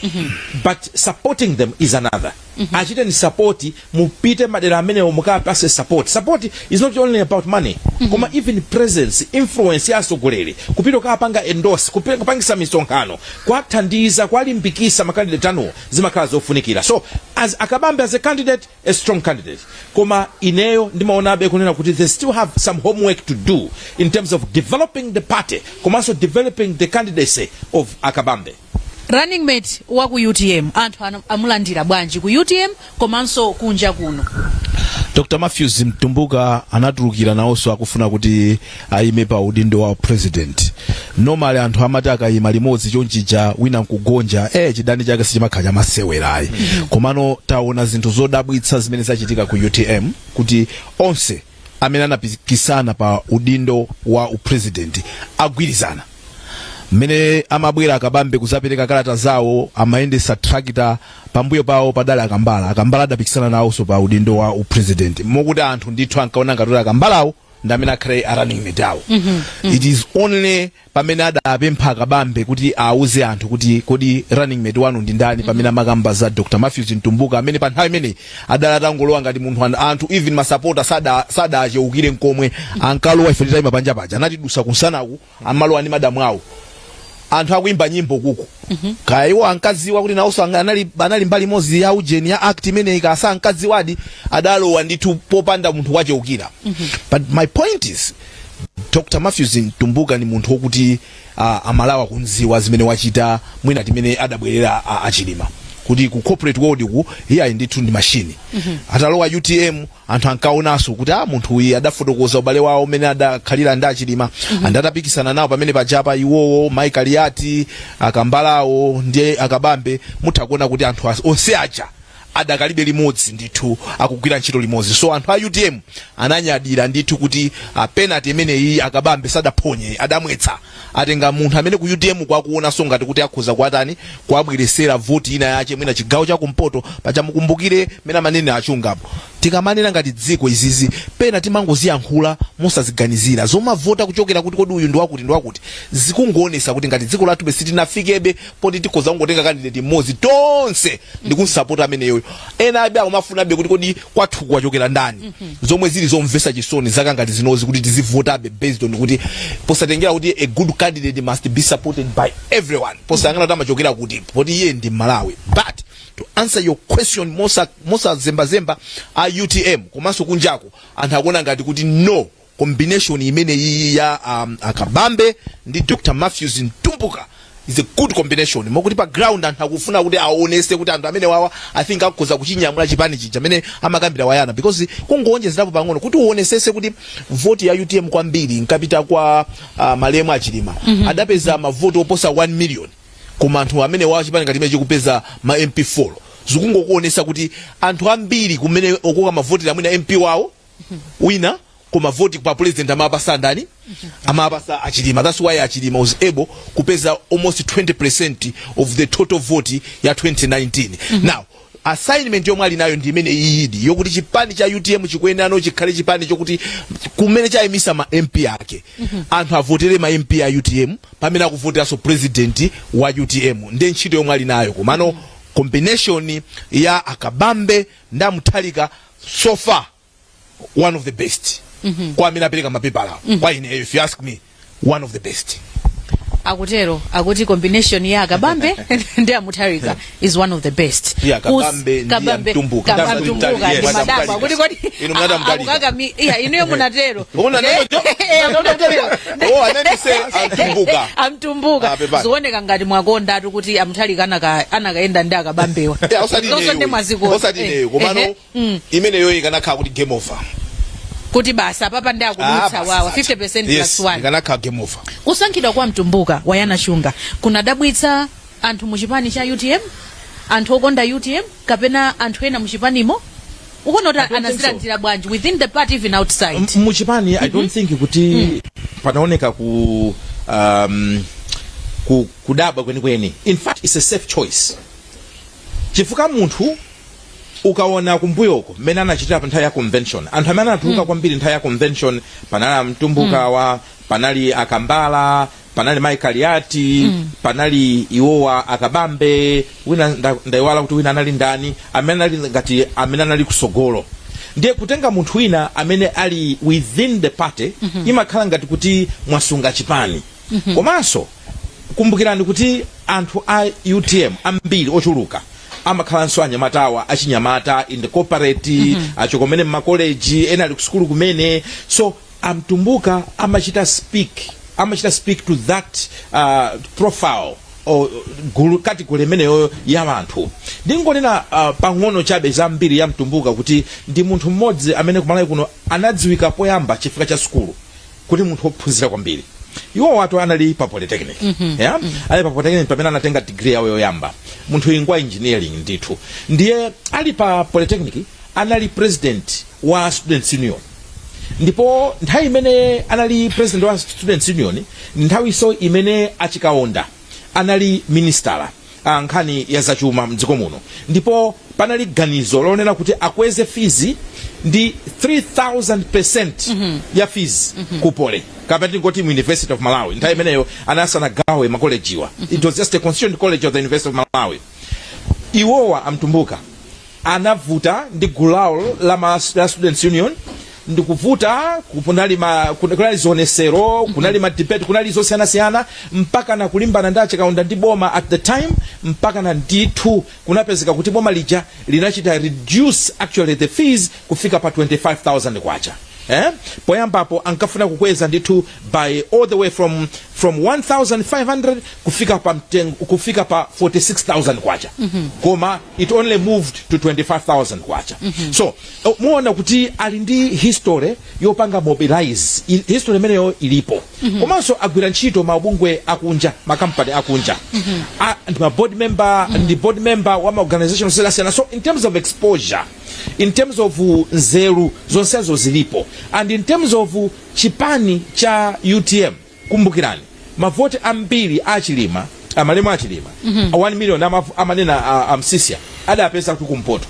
but supporting them is another. achite ni support, mupite madera amenewo mukapase support is not only about money, koma even presence, influence ya sogoleri kupita kapanga endorse, kupangisa misonkhano kwathandiza kwalimbikisa makandidate anu zimakhala zofunikira. So as Akabambe as a candidate, a strong candidate, koma ineyo ndimaonabe kunena kuti they still have some homework to do in terms of developing the party, koma also developing the candidacy of Akabambe. Running mate wa ku UTM anthu amulandira bwanji ku UTM komanso kunja kuno? Dr. Matthews Mtumbuka anatulukira nawonso akufuna kuti aime pa udindo wa president. Normally anthu amati akayima limodzi chonchija wina nkugonja chidani chake sichimakhala masewerayi. Komano taona zinthu zodabwitsa zimene zachitika ku UTM kuti onse amene anapikisana pa udindo wa upresident agwirizana. Mene amabwera Akabambe kuzapereka kalata zawo amayendesa tractor pambuyo pawo padala Akambala adapikisana nawonso pa udindo wa upresident. Mokuti anthu ndithu ankaona ngati Akambalawo ndamene akhale running mate awo. It is only pamene adapempha Akabambe kuti auze anthu kuti kodi running mate wanu ndi ndani pamene amakamba za Dr. Matthews Mtumbuka amene pa nthawi imene adalatangolowa ngati munthu anthu even masapota sada acheukire nkomwe ankalowa ife tayima panja paja anatidusa kunsanaku amalowa ndi madamu awo. Anthu akuimba nyimbo kuku. Kaiwo ankaziwa kuti nawonso anali mbali mozi ya ujeni ya act imene ikasa ankaziwadi adalowa ndithu popanda munthu wacheukira. But my point is Dr. Matthews Mtumbuka ni munthu wokuti amalawa kunziwa zimene wachita mwina timene adabwerera achilima. Kuti ku corporate world ku here ndithu ndi machine. Atalowa UTM anthu ankaonaso kuti munthu uyi adafotokoza ubale wawo umene adakhalira ndachilima andatapikisana nawo pamene pajapa iwowo Michael Yati Akambalawo ndiye Akabambe mutakuona kuti anthu onse aja adakalibe limodzi ndithu akugwira ntchito limodzi. So anthu a UTM ananyadira ndithu kuti penalty imene iyi Akabambe sadaphonye adamwetsa atenga munthu amene ku UTM kwakuona so ngati kuti akhoza kwatani kwabweresera vote ina yache mwina chigawo cha kumpoto pacha mukumbukire mena manene achungapo tikamanena ngati dziko izizi pena timangoziyankhula mosaziganizira zomavota kuchokera kuti kodi uyu ndi wakuti zikungoonesa kuti ngati dziko lathu besi tinafikebe poti tikhoza kungotenga candidate mmodzi tonse ndikusapota ameneyo ena abe amafuna be kuti kodi kwathu kwachokera ndani zomwe zili zomvesa chisoni zaka ngati zinozi kuti tizivota be based on kuti posatengera kuti a good candidate must be supported by everyone posangana kuti amachokera kuti poti iye ndi Malawi. But to answer your question mosa zemba a UTM komanso kunjako anthu akuona ngati kuti no combination imene iyi ya Akabambe ndi Dr. Matthews Mtumbuka is a good combination. Mokuti pa ground anthu akufuna kuti aonese kuti anthu amene wawa I think akhoza kuchinyamula chipani chija amene amakambira wayana because kungoonjezerapo pang'ono kuti uonesese kuti vote ya UTM kwambiri nkapita kwa Malemu Achilima adapeza mavoto oposa 1 million koma anthu amene wawa chipani ngati imene chikupeza ma MP4 zikungokuonesa kuti anthu ambiri kumene okoka mavoti amwina MP wawo wina koma voti kwa president amapasa ndani amapasa Achilima. That's why Achilima was able kupeza almost 20% of the total vote ya 2019. Now assignment yomwe ali nayo ndi imene iyidi yokuti chipani cha UTM chikuyenera chikhale chipani chokuti kumene chayimisa ma MP yake anthu avotere ma MP ya UTM pamene akuvoteraso president wa UTM ndi ntchito yomwe ali nayo komano combination ya Akabambe nda Mutharika so far one of the best. Kwa amene apereka mapepala kwa ine if you ask me one of the best. Akutero akuti combination ya Akabambe ndi Mutharika is one of the best. Yeah, Akabambe ndi Mtumbuka ndi madaba akuti kodi inu mnada Mutharika akukaka iya inu munatero una ndojo anandise Mtumbuka zioneka ngati mwakonda kuti Mutharika anakaenda ndi Akabambewa osati mwaziko osati komano imene yo ikanakhala kuti game over kuti basa papa ndi akudutsa wawa 50% plus 1 ikanakhala game over. Kusankhidwa kwa Mtumbuka wayana shunga kunadabwitsa anthu muchipani cha UTM anthu okonda UTM kapena anthu ena muchipanimo ukonota anazilandira bwanji within the party even outside muchipani I don't think kuti panaoneka kudaba kwenikweni. In fact it's a safe choice chifuka munthu ukaona kumbuyoko mmene anachitira pa nthawi ya convention anthu amene anatuluka kwambiri nthawi ya convention panali Mtumbuka wa panali Akambala panali Maikaliati panali iwowa Akabambe wina ndaiwala kuti wina anali ndani amene ali ngati amene anali kusogolo ndiye kutenga munthu wina amene ali within the party imakhala ngati kuti mwasunga chipani komanso kumbukirani kuti anthu a UTM ambiri ochuluka amakhalanso anyamatawa achinyamata in the corporate achokomene mmakoleji ena ali kusukulu kumene so amtumbuka amachita speak to that profile gulu category imeneyo ya anthu ndingonena pang'ono chabe zambiri ya mtumbuka kuti ndi munthu mmodzi amene kumalawi kuno anadziwika poyamba chifukwa cha sukulu kuti munthu wophunzira kwambiri iwo watu anali pa polytechnic ali pa polytechnic pamene anatenga degree yawo yoyamba munthu ingwa engineering ndithu ndiye ali pa polytechnic anali president wa students union ndipo nthawi imene anali president wa students union nthawi so imene achikaonda anali minister nkhani ya zachuma mdziko muno ndipo panali ganizo lonena kuti akweze fees ndi 3000% ya fees kupole kapati ngoti mu University of Malawi nthawi imeneyo anasana gawe makolejiwa it was just a constituent college of the University of Malawi iwowa amtumbuka anavuta ndi gulawo la students union ndikuvuta kunali zonesero kunali madebate kunali zosiyana mpaka na kulimbana ndi achikaonda ndi boma at the time mpaka na ndithu kunapezeka kuti boma lija linachita reduce actually the fees kufika pa 25,000 kwacha poyambapo ankafuna kukweza ndithu by all the way from 1,500 kufika pa 46,000 kwacha koma it only moved to 25,000 kwacha so muona kuti ali ndi history yopanga mobilize history imeneyo ilipo komanso agwira ntchito mabungwe akunja makampani akunja ndi board member wa organization siyana so in terms of exposure in terms of nzeru zonsezo zilipo and in terms of chipani cha UTM kumbukirani mavoti ambiri achilima amalemo achilima 1 million amanena amsisia adapesa kuti kumpoto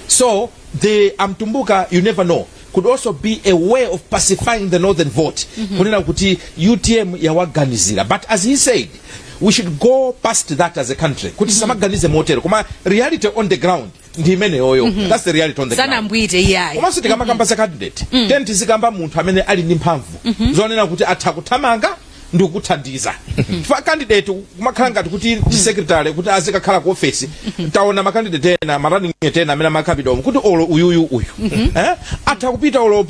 so the amtumbuka you never know could also be a way of pacifying the northern vote kunena kuti UTM yawaganizira but as he said we should go past that as a country kuti samaganize motero kuma reality on the ground ndi imene yoyo that's the reality on the ground sana mbwite iyayi komanso tikamakamba za candidate tenti zikamba munthu amene ali ndi mphamvu zonena kuti atha kuthamanga ndi kukuthandiza fa candidate kumakhala ngati kuti secretary kuti azikakhala ku office taona makandidate ena marunning ena amene makapita kuti olo uyu atha kupita olo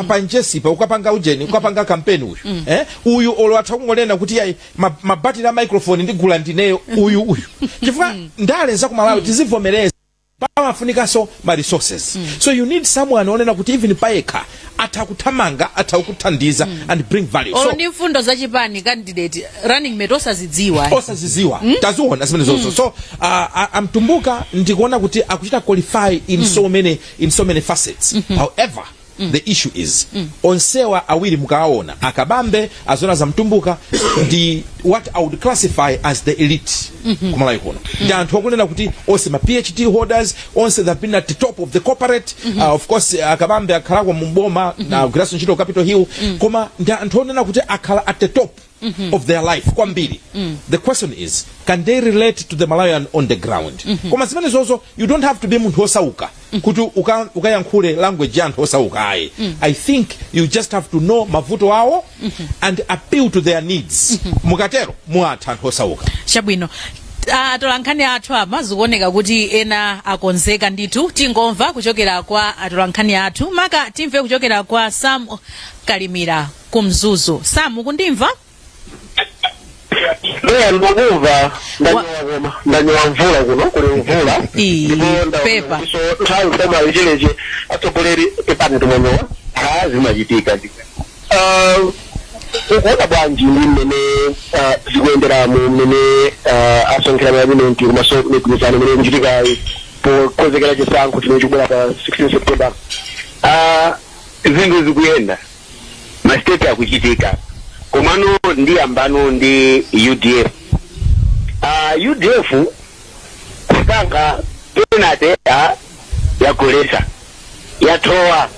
pa njesipa ukapanga ujeni ukapanga campaign uyu olo atha kungolena kuti yayi mabati la microphone ndigula ndineyo uyu chifukwa ndale za kumalawi tizivomereza pamafunikaso ma resources so you need someone onena kuti even paeka atakuthamanga atakuthandiza and bring value so ndi mfundo za chipani candidate running mate osazidziwa taziona zimene zonso so amtumbuka ndikuona kuti akuchita qualify in so many facets however the issue is onsewa awiri mukaona Akabambe azona za mtumbuka ndi what I would classify as the elite kumalawi kuno ndi anthu akunena kuti onse ma PhD holders onse that been at the top of the corporate of course Akabambe akhala kwa mboma na Grass Ntchito Capitol Hill koma ndi anthu onena kuti akhala at the top of their life kwambiri the question is can they relate to the Malawian on the ground koma zimene zozo you don't have to be munthu osauka kuti ukayankhule language ya anthu osauka ayi I think you just have to know mavuto awo and appeal to their needs mukatero muatha anthu osauka chabwino atolankhani athu amazikuoneka kuti ena akonzeka ndithu tingomva kuchokera kwa atolankhani athu maka timve kuchokera kwa Sam Kalimira kumzuzu Sam kundimva ndikuva ndanyowa mvula kuno kuli mvula pepa nthawi koma ichileche atsogoleri pepani timonyowa zimachitika ukuona bwanji ndi mmene zikuyenderamo mmene asonkhera maabinenti komanso migwirizano imene ikuchitikayi pokonzekera chisankho chimene chikubwera pa 16 September zinthu zikuyenda masiteti akuchitika komano ndi ambano ndi UDF UDF kusankha penate yakolesa yathowa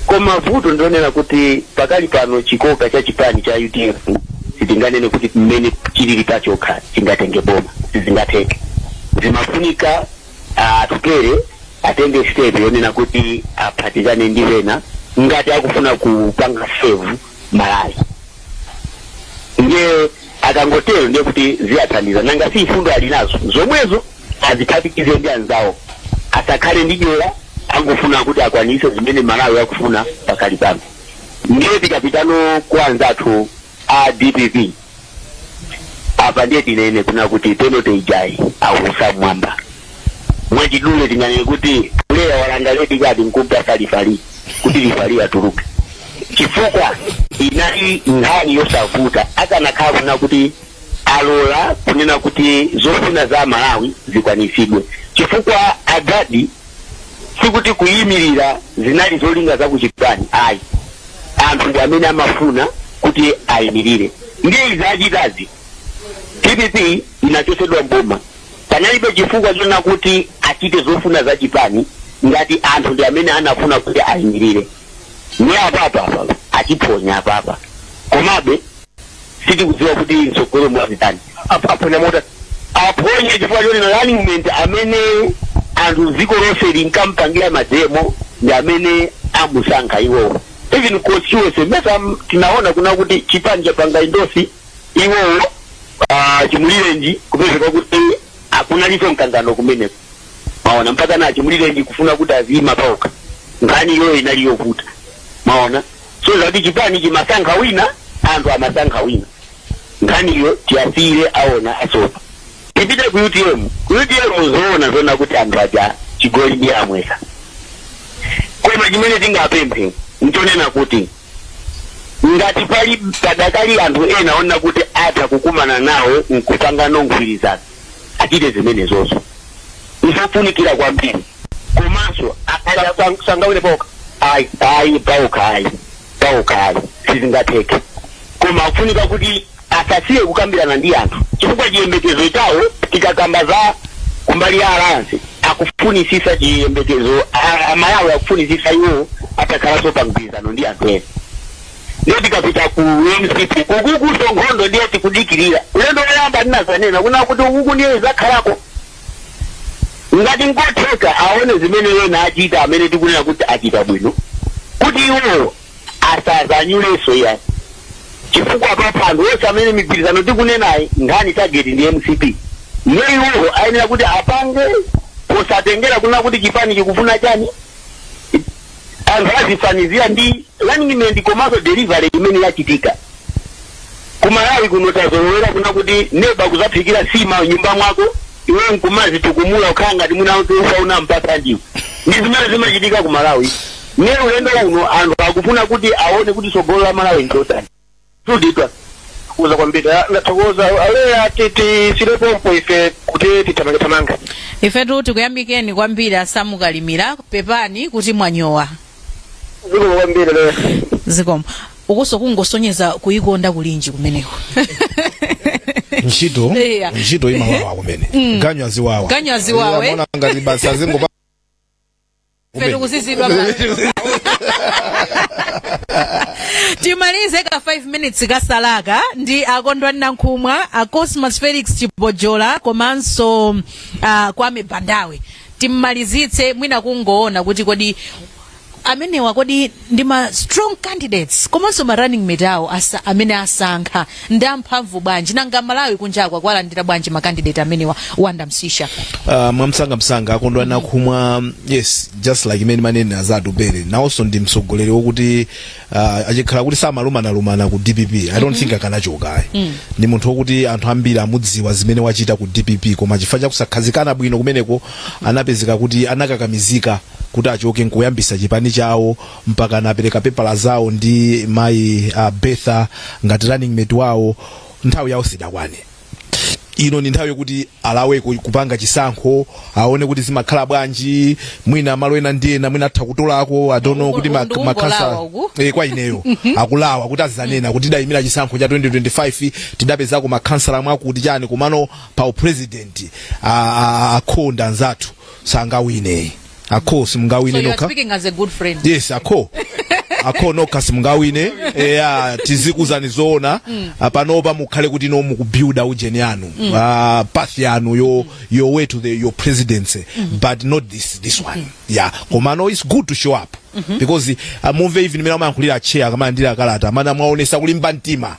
koma vuto ndionera kuti pakali pano chikoka cha chipani cha UDF sitinganene kuti mmene chilili pachokha chingatenge boma sizingateke zimafunika atupere atenge step yonena kuti aphatikane ndi ena ngati akufuna kupanga save Malawi ndiye akangotero ndiye kuti ziyathandiza nanga si ifundo alinazo zomwezo aziphatikize ndi anzawo asakhale ndi jola angofuna kuti akwanise zimene Malawi akufuna pakali pano ndiye tikapitano kwanza athu a DPP apa ndiye tinene kuna kuti penalty ijai ausa mwamba mwachidule tinganene kuti player walangaleti kati nkupa salifali kuti lifali atuluke chifukwa inali nkhani yosavuta akanakhala kuna kuti alola kunena kuti zofuna za Malawi zikwanisidwe chifukwa agadi sikuti kuyimirira zinali zolinga za kuchipani ayi anthu ndi amene amafuna kuti ayimirire ndiye izachitazi TPP inachosedwa mboma panalibe chifukwa chona kuti achite zofuna za chipani ngati anthu ndi amene anafuna kuti ayimirire ni apapa achiphonya apapa komabe sitikudziwa kuti mtsogolo mwazitani aponya mota aponye chifukwa chonena running mate amene anthu ziko lonse linkampangira mademo ndi amene amusankha iwowo even constituency mesa tinaona kuna kuti chipani chapanga indosi iwowo chimulirenji kupezeka kuti hakuna liso mkangano kumeneko maona mpaka na chimulirenji kufuna kuti azima pauka ngani yoyo inaliyovuta maona so zati chipani chimasankha wina anthu amasankha wina ngani yo tiasire aona asopa tipite ku UTM zoona kuti anthu aja chigoli ndi amwesa koma chimene tingapemphe ntonena kuti ngati pali padakali anthu ena ona kuti atha kukumana nawo nkupanga nongwirizana achite zimene zonso isofunikira kwambiri komanso sangawine pauka ayi pauka sizingatheke koma kufunika kuti asasiye kukambirana ndi anthu chifukwa chiyembekezo chawo tikakamba za kumbali ya alliance akufunisisa chiyembekezo Malawi akufunisisa iwo atakalaso pangwirizano ndi anthu ena ndiyo tikapita ku MCP kukukuso nkhondo ndiyo tikudikirira ulendo woyamba ndinazanena kuna kuti ukuku ndiyo zakhalako ngati nkotheka aone zimene yena achita amene tikunena kuti achita bwino kuti iwo asazanyuleso ya chifukwa papando wese amene migwirizano tikunenayi ngani target ndi MCP ndiyo iwo ayenera kuti apange posatengera kuna kuti chipani chikufuna chani anthu azifanizira ndi running mate komanso delivery imene yachitika kumalawi kuno tazolowera kuna kuti neba kuzaphikira sima nyumba mwako iwe nkumazi tukumula ukhala ngati munausa unampasa ndiwo ndi zimene zimachitika kumalawi ne ulendo uno anthu akufuna kuti aone kuti tsogolo la Malawi ndotani tuditwa kuza kwambira ndathokoza aleya titi silepompo ife kuti titamanga ife tikuyamikeni kwambiri asamukalimira pepani kuti mwanyowa zikomo kwambiri le zikomo ukuso kungosonyeza kuyikonda kulinji kumeneko ntchito imawawa kumene ganyo aziwawe mona ngati basa zingopa fetu kuzizidwa timalize ka 5 minutes kasalaka ndi akondwani nankhumwa a Cosmas Felix Chibojola komanso Kwame Bandawe timmalizitse mwina kungoona kuti kodi amenewa kodi ndi ma strong candidates komanso ma running mate awo amene asankha ndi amphamvu bwanji nanga Malawi kunjakwa kwalandira bwanji ma candidate amenewa wanda msisha mwamsanga akondwani nankhumwa yes just like imene manene azatu bere nawonso ndi mtsogoleri wokuti achikhala kuti samalumana ku DPP I don't think akanachoka ndi munthu wokuti anthu ambiri amudziwa zimene wachita ku DPP koma chifukwa chakusakhazikana bwino kumeneko anapezeka kuti anakakamizika kuti achoke nkuyambisa chipani chawo mpaka anapereka pepala zawo ndi mai Betha ngati running mate wawo nthawi yawo sidakwane ino ni nthawi yokuti alawe kupanga chisankho aone kuti zimakhala bwanji mwina malo ena ndiyena mwina atha kutolako I don't know kuti makhasa kwa ineyo akulawa kuti azanena kuti dayimira chisankho cha 2025 tidapezako makhansala mwakuti chani kumano pa president akhonda nzathu sangawine akho simngawine so nokha speaking as a good friend yes akho akhono kasimungawine tizikuzani zoona panopa mukhale kuti no mukubuilda ujeni yanu path yanu your way to your presidency but not this one komano it's good to show up because mumve even mina mayankhulira chair kama ndira kalata mana mwaonesa kulimba mtima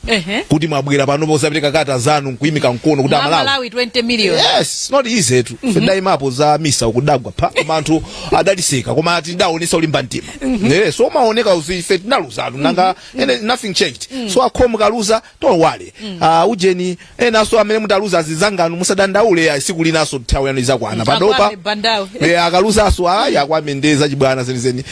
kuti mwabwera panopa usapereka kata zanu kuyimika mkono kuti Malawi 20 million. Yes, not easy to fenda imapo za misa ukudagwa pa abantu adaliseka koma ati ndaonesa ulimba mtima so maoneka usife tinaluzanu nanga nothing changed so akhomu kaluza don't worry ujeni naso amene mutaluza azizanganu musadandaule siku linaso nthawi yanu izakwana padopa akaluza aso yakwamendeza chibwana zenizeni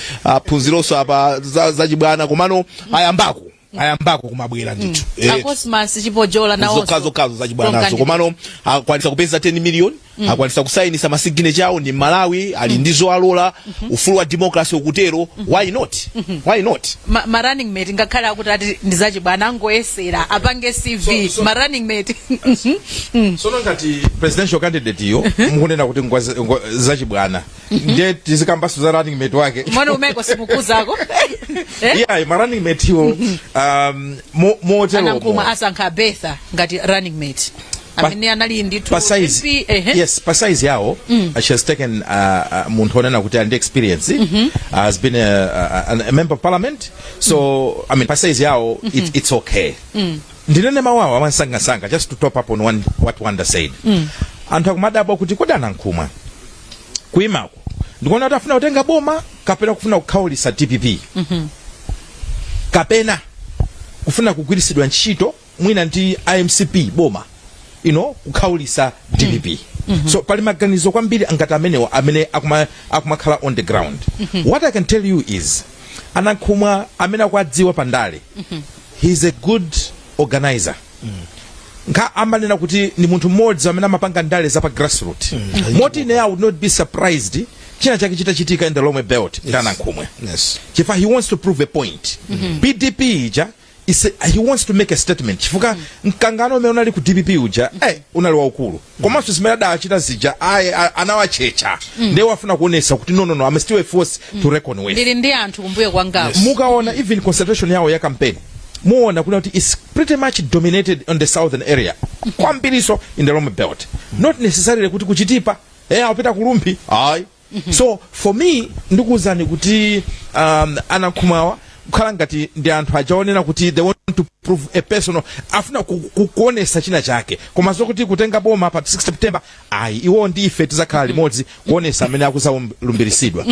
phunziroso apa za chibwana komano ayambako kumabwera ndithu Cosmas chipojola nawo zokazo za chibwanazo komano akwanisa kupeza 10 million akwanisa kusainisa masigine chawo ndi Malawi ali ndizo alola ufulu wa democracy ukutero why not ma running mate ngakhala akuti ati ndizachibwana angoyesera apange CV ma running mate sono ngati presidential candidate yo mukunena kuti zachibwana ndiye tizikambaso za running mate wake mwana umeko simukuzako ma running mate yo motelo anankuma asankha Betha ngati running mate amene anali nditu pa size yawo she has taken munthu onena kuti and experience has been a member of parliament so I mean pa size yawo it's okay ndinene mawawa amasangasanga just to top up on what Wanda said anthu akumadabwa kuti kodana nkhumwa kuimako ndikuona kuti afuna kutenga boma kapena kufuna kukhaulisa DPP kapena kufuna kugwirisidwa ntchito mwina ndi IMCP boma kukhaulisa DPP so pali maganizo kwambiri angati amene akumakhala on the ground what I can tell you is anakhumwa amene akwadziwa pandale he's a good organizer nka amanena kuti ni munthu mmodzi amene amapanga ndale za pa grassroots moti I would not be surprised china chake chitachitika in the Lomwe Belt Anakhumwe chifa he wants to prove a point PDP ija he wants to make a statement chifuka mkangano umene unali ku DPP uja unali waukulu komanso zimene adachita zija anawachecha ndiye wafuna kuonesa kuti no I'm still a force to reckon with ndili ndi anthu kumbuye kwangapo mukaona even concentration yawo ya campaign muona kuna kuti is pretty much dominated on the southern area kwambiriso in the Lomwe Belt not necessarily kuti kuchitipa apita kulumpi so for me ndikuzani kuti Anakhumwa kukhala ngati ndi anthu ajaonena kuti they want to prove a personal afuna kuonesa china chake koma zokuti kutenga boma pa 6 September iwo ndi ife tizakhala limodzi kuonesa amene akuzalumbiritsidwa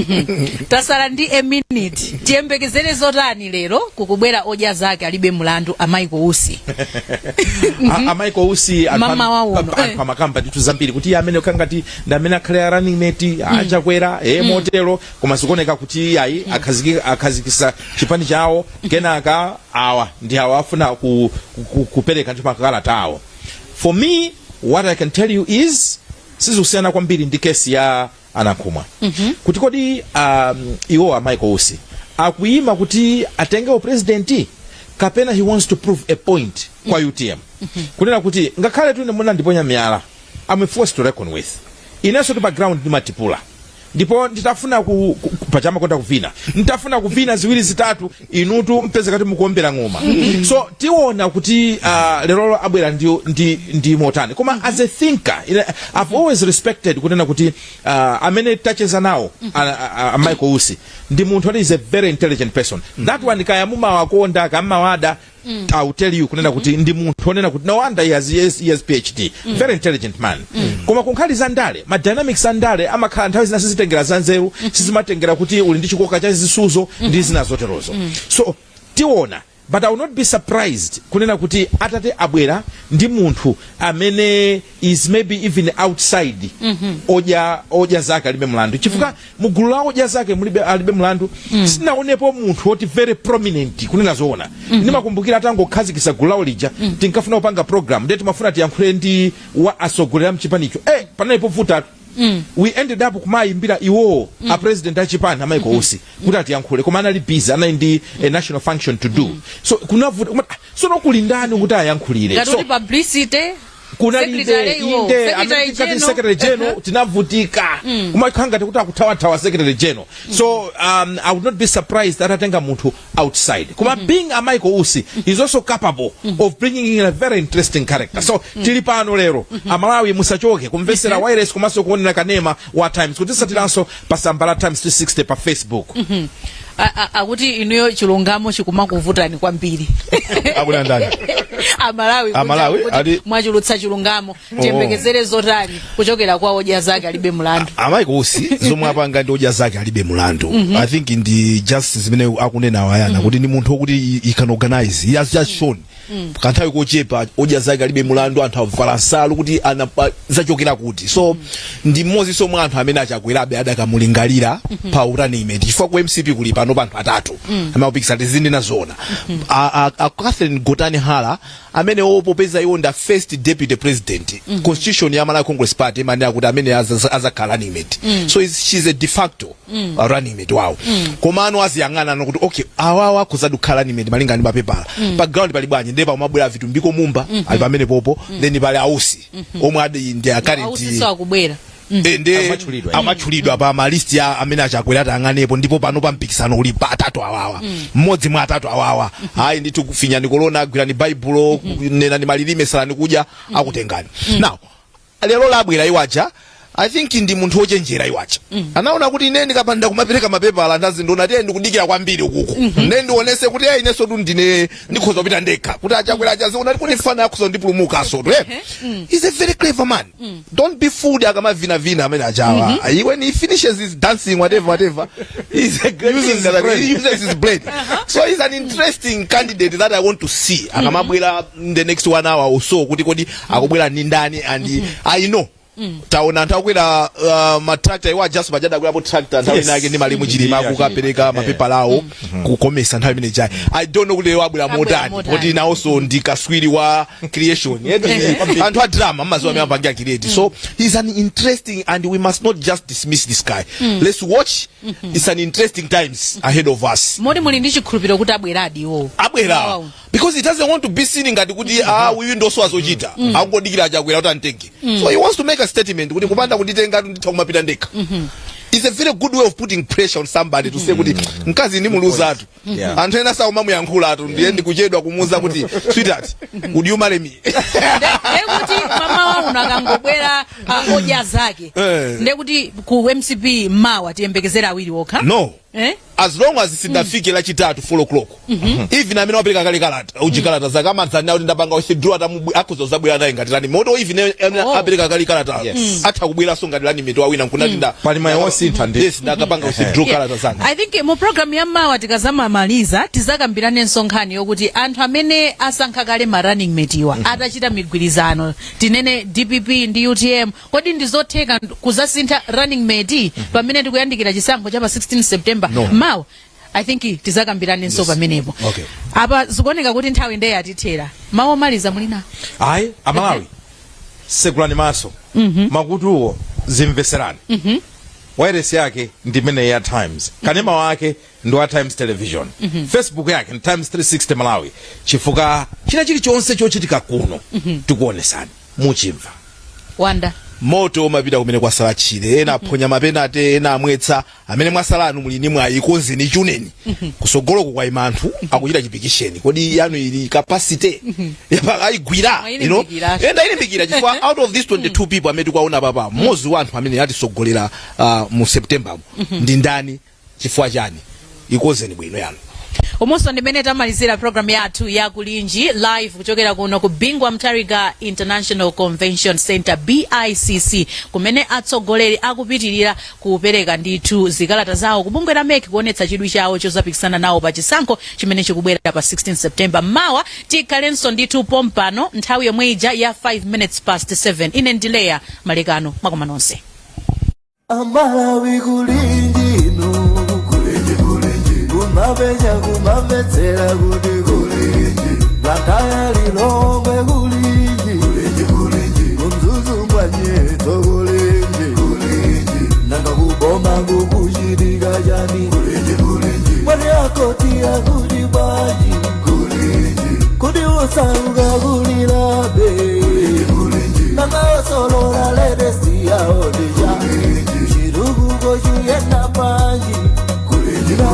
tasala ndi a minute tiyembekezere zotani lero kukubwera odya zake alibe mlandu amaiko usi amaiko usi anthu amakamba nditu zambiri kuti amene ukangati ndi amene akhale running mate achakwera motero koma zikuoneka kuti akhazikisa chipani chawo kenaka awa ndi awafuna kupereka ntchito makalata awo for me what I can tell you is sizusiyana kwambiri ndi kesi ya Anakhumwa kuti kodi iwo amaiko usi akuyima kuti atenge president kapena he wants to prove a point kwa UTM kunena kuti ngakhale tu nemuna ndiponya miyala I'm forced to reckon with ineso tu background ndi matipula ndipo nditafuna pachama konta kuvina nditafuna kuvina ziwiri zitatu inutu mpeze kati mukuombera ngoma so tiona kuti lero abwera ndi motani koma as a thinker I've always respected kunena kuti amene tacheza nawo Michael Usi ndi munthu is a very intelligent person that one kaya muma wakonda kama wada I'll tell you kunena kuti ndi munthu onena kuti no wonder he has PhD very intelligent man koma kunkhali za ndale ma dynamics za ndale amakhala nthawi zina sizitengera za nzeru sizimatengera kuti uli ndi chikoka cha zisuzo ndi zina zoterozo so tiona but I will not be surprised kunena kuti atate abwera ndi munthu amene is maybe even outside oja zake alibe mlandu chifuka mugulu la oja zake alibe mlandu sinaonepo munthu oti very prominent kunena zoona ndimakumbukira atangokhazikisa gulu lawo lija tinkafuna kupanga program ndeti mafuna tiyankhule ndi wa asogolera mchipanicho panalipo vuta we ended up kumayimbira iwo a president achipani amaiko usi kuti atiyankhule koma anali busy anali ndi a national function to do so kunavuta so nokulindani kuti ayankhulire so publicity kunalibe inde amene secretary general tinavutika kumakhanga tikuti akuthawa secretary general. So I would not be surprised that atenga munthu outside kuma being a Michael Usi is also capable of bringing in a very interesting character. So tili pano lero amalawi musachoke kumvesera wireless komanso kuonera kanema wa Times kuti satiranso pasambala Times 360 pa Facebook. Akuti inuyo chilungamo chikumakuvutani kwambiri. Akuna ndani? Amalawi kuti mwachulutsa chilungamo tiyembekezere zotani kuchokera kwa hoja zake alibe mulandu. Michael Usi zomwe apanga ndi hoja zake alibe mulandu. I think ndi justice zimene akunena wayana kuti ndi munthu wokuti he can organize. He has just shown kanthawi kochepa hoja zake alibe mulandu, anthu avala nsalu kuti zachokera kuti. So ndi mmodzi somwe anthu amene achakwerabe adakamulingalira pa running mate chifukwa ku MCP kuli pano panthu atatu amapikisa tizindi na zona. Catherine Gotani Hala amene opopeza iwo nda first deputy president constitution ya Malawi Congress Party mane akuti amene azakhala running mate. So she's a de facto running mate wow. Komano aziyang'ana nokuti okay awawa kuzadukhala running mate malinga ndi mapepala background pali bwanji ndepa umabwera vitu mbiko mumba ali pamene popo then pali Ausi omwe adi ndi current Ausi so akubwera amachulidwa pa malist ya amene achakwera tang'anepo ndipo pano pa mpikisano uli pa atatu awawa mmodzi mwa atatu awawa hayi ndithu kufinya ni kolona gwirani baibulo nena ni malilime salani kuja akutengani. Now lero labwera iwacha I think ndi munthu ochenjera iwacha anaona kuti ine ndikapanda kumapereka mapepala ndazi ndona tiye ndikudikira kwambiri ukuku nne ndionese kuti ayi ineso ndine ndikhoza kupita ndekha kuti achakwera achaziona kuti fana yakuzo ndipulumuka soto he's a very clever man. Don't be fooled akamavina amene achawa when he finishes his dancing whatever he's a great he uses his brain. So he's an interesting candidate that I want to see akamabwera in the next 1 hour or so kuti kodi akubwera ni ndani and I know taona ntakwera matractor iwa just bajada kwera po tractor nthawi nake ndi malimu chilima kukapereka mapepa lawo kukomesa nthawi imene chai. I don't know kuti wabwera modani kuti naonso ndikaswiri wa creation anthu a drama amaziwa amene apangira create. So he's an interesting and we must not just dismiss this guy. Let's watch. It's an interesting times ahead of us. Modi muli ndi chikhulupiriro kuti abweradi iwo abwera because he doesn't want to be seen ngati kuti uyu ndoso azochita akungodikira achakwera kuti antenge. So he wants to make a statement kuti kupanda kunditenga nditha kumapita ndekha. It's a very good way of putting pressure on somebody to say kuti mkazi ni muluza atu anthu ena sawo mamuyankhula atu ndiye ndikuchedwa kumuza kuti sweetheart would you marry me ndekuti mama wangu nakangobwera hoja zake ndekuti ku MCP mawa tiyembekezera awiri okha no as long as sindafike la chitatu 4 o'clock even amene wapereka kale kalata uchikalata zake amadzana kuti ndapanga withdraw atamu akuzozabwera naye ngati lani moto even apereka kale kalata atha kubwera so ngati lani meto awina nkunati nda pali mayo wasintha yes ndakapanga withdraw kalata zake. I think mu program ya mawa tikazamamaliza tizakambirane nsonkhani yokuti anthu amene asankha kale ma running mate iwa atachita migwirizano tinene DPP ndi UTM kodi ndizotheka kuzasintha running mate pamene tikuyandikira chisankho cha pa 16 September mawa. I think tizakambirane nso pamenepo. Okay. Apa zikuoneka kuti nthawi ndiye yatithera mawa maliza mulina ayi amalawi sekulani maso makutuwo zimveserani wireless yake ndi mene ya Times kanema wake ndi wa Times Television Facebook yake ndi Times 360 Malawi chifuka china chilichonse chochitika kuno tikuonesani muchimva wanda moto umapita kumene kwasala chile ena aphonya mapenate ena amwetsa amene mwasalanu muli ni mwayikonze ni chuneni kusogoloko kwa imanthu akuchita chipikisheni kodi yanu ili capacity yapa ayigwira you know enda ilimbikira chifukwa out of these 22 people amene tikuwaona papa mmodzi wa anthu amene atisogolera mu September ndi ndani chifukwa chani ikonzeni bwino yanu. Umonso ndimene tamalizira program yathu ya kulinji live kuchokera kuno ku Bingwa Mtariga International Convention Center BICC kumene atsogoleri akupitirira kupereka ndithu zikalata zawo kubungwera MEC kuonetsa chidwi chawo chozapikisana nawo pa chisankho chimene chikubwera pa 16 September mawa tikhalenso ndithu pompano nthawi yomwe ija ya 5 minutes past 7 ine ndileya malekano mwakoma nonse. Amalawi kulinji no kumabenya kumabetsera kuti kulinji gataya lilongwe kulinji kumzuzu mwanyeto kulinji nanga kuboma kukuchitika chani mwani akoti akuti baji kuti usauka kulilabe Solola ledesi ya odija Shirugu goju yena panji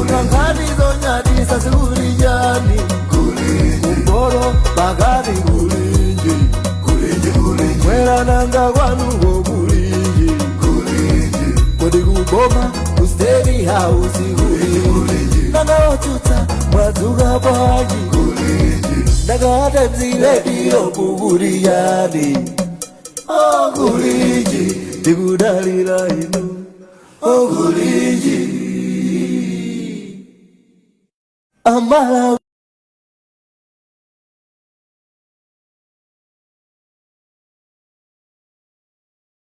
Ngangani zonyadi sasurijani Kumboro bagari kulinji Mwela nanga wanu go kulinji Kodi kuboma kusteri hausi kulinji Nanga ochuta mwazuga baji Naga atemzile diyo kukuriyani Oguliji, digudalila inu Oguliji Amala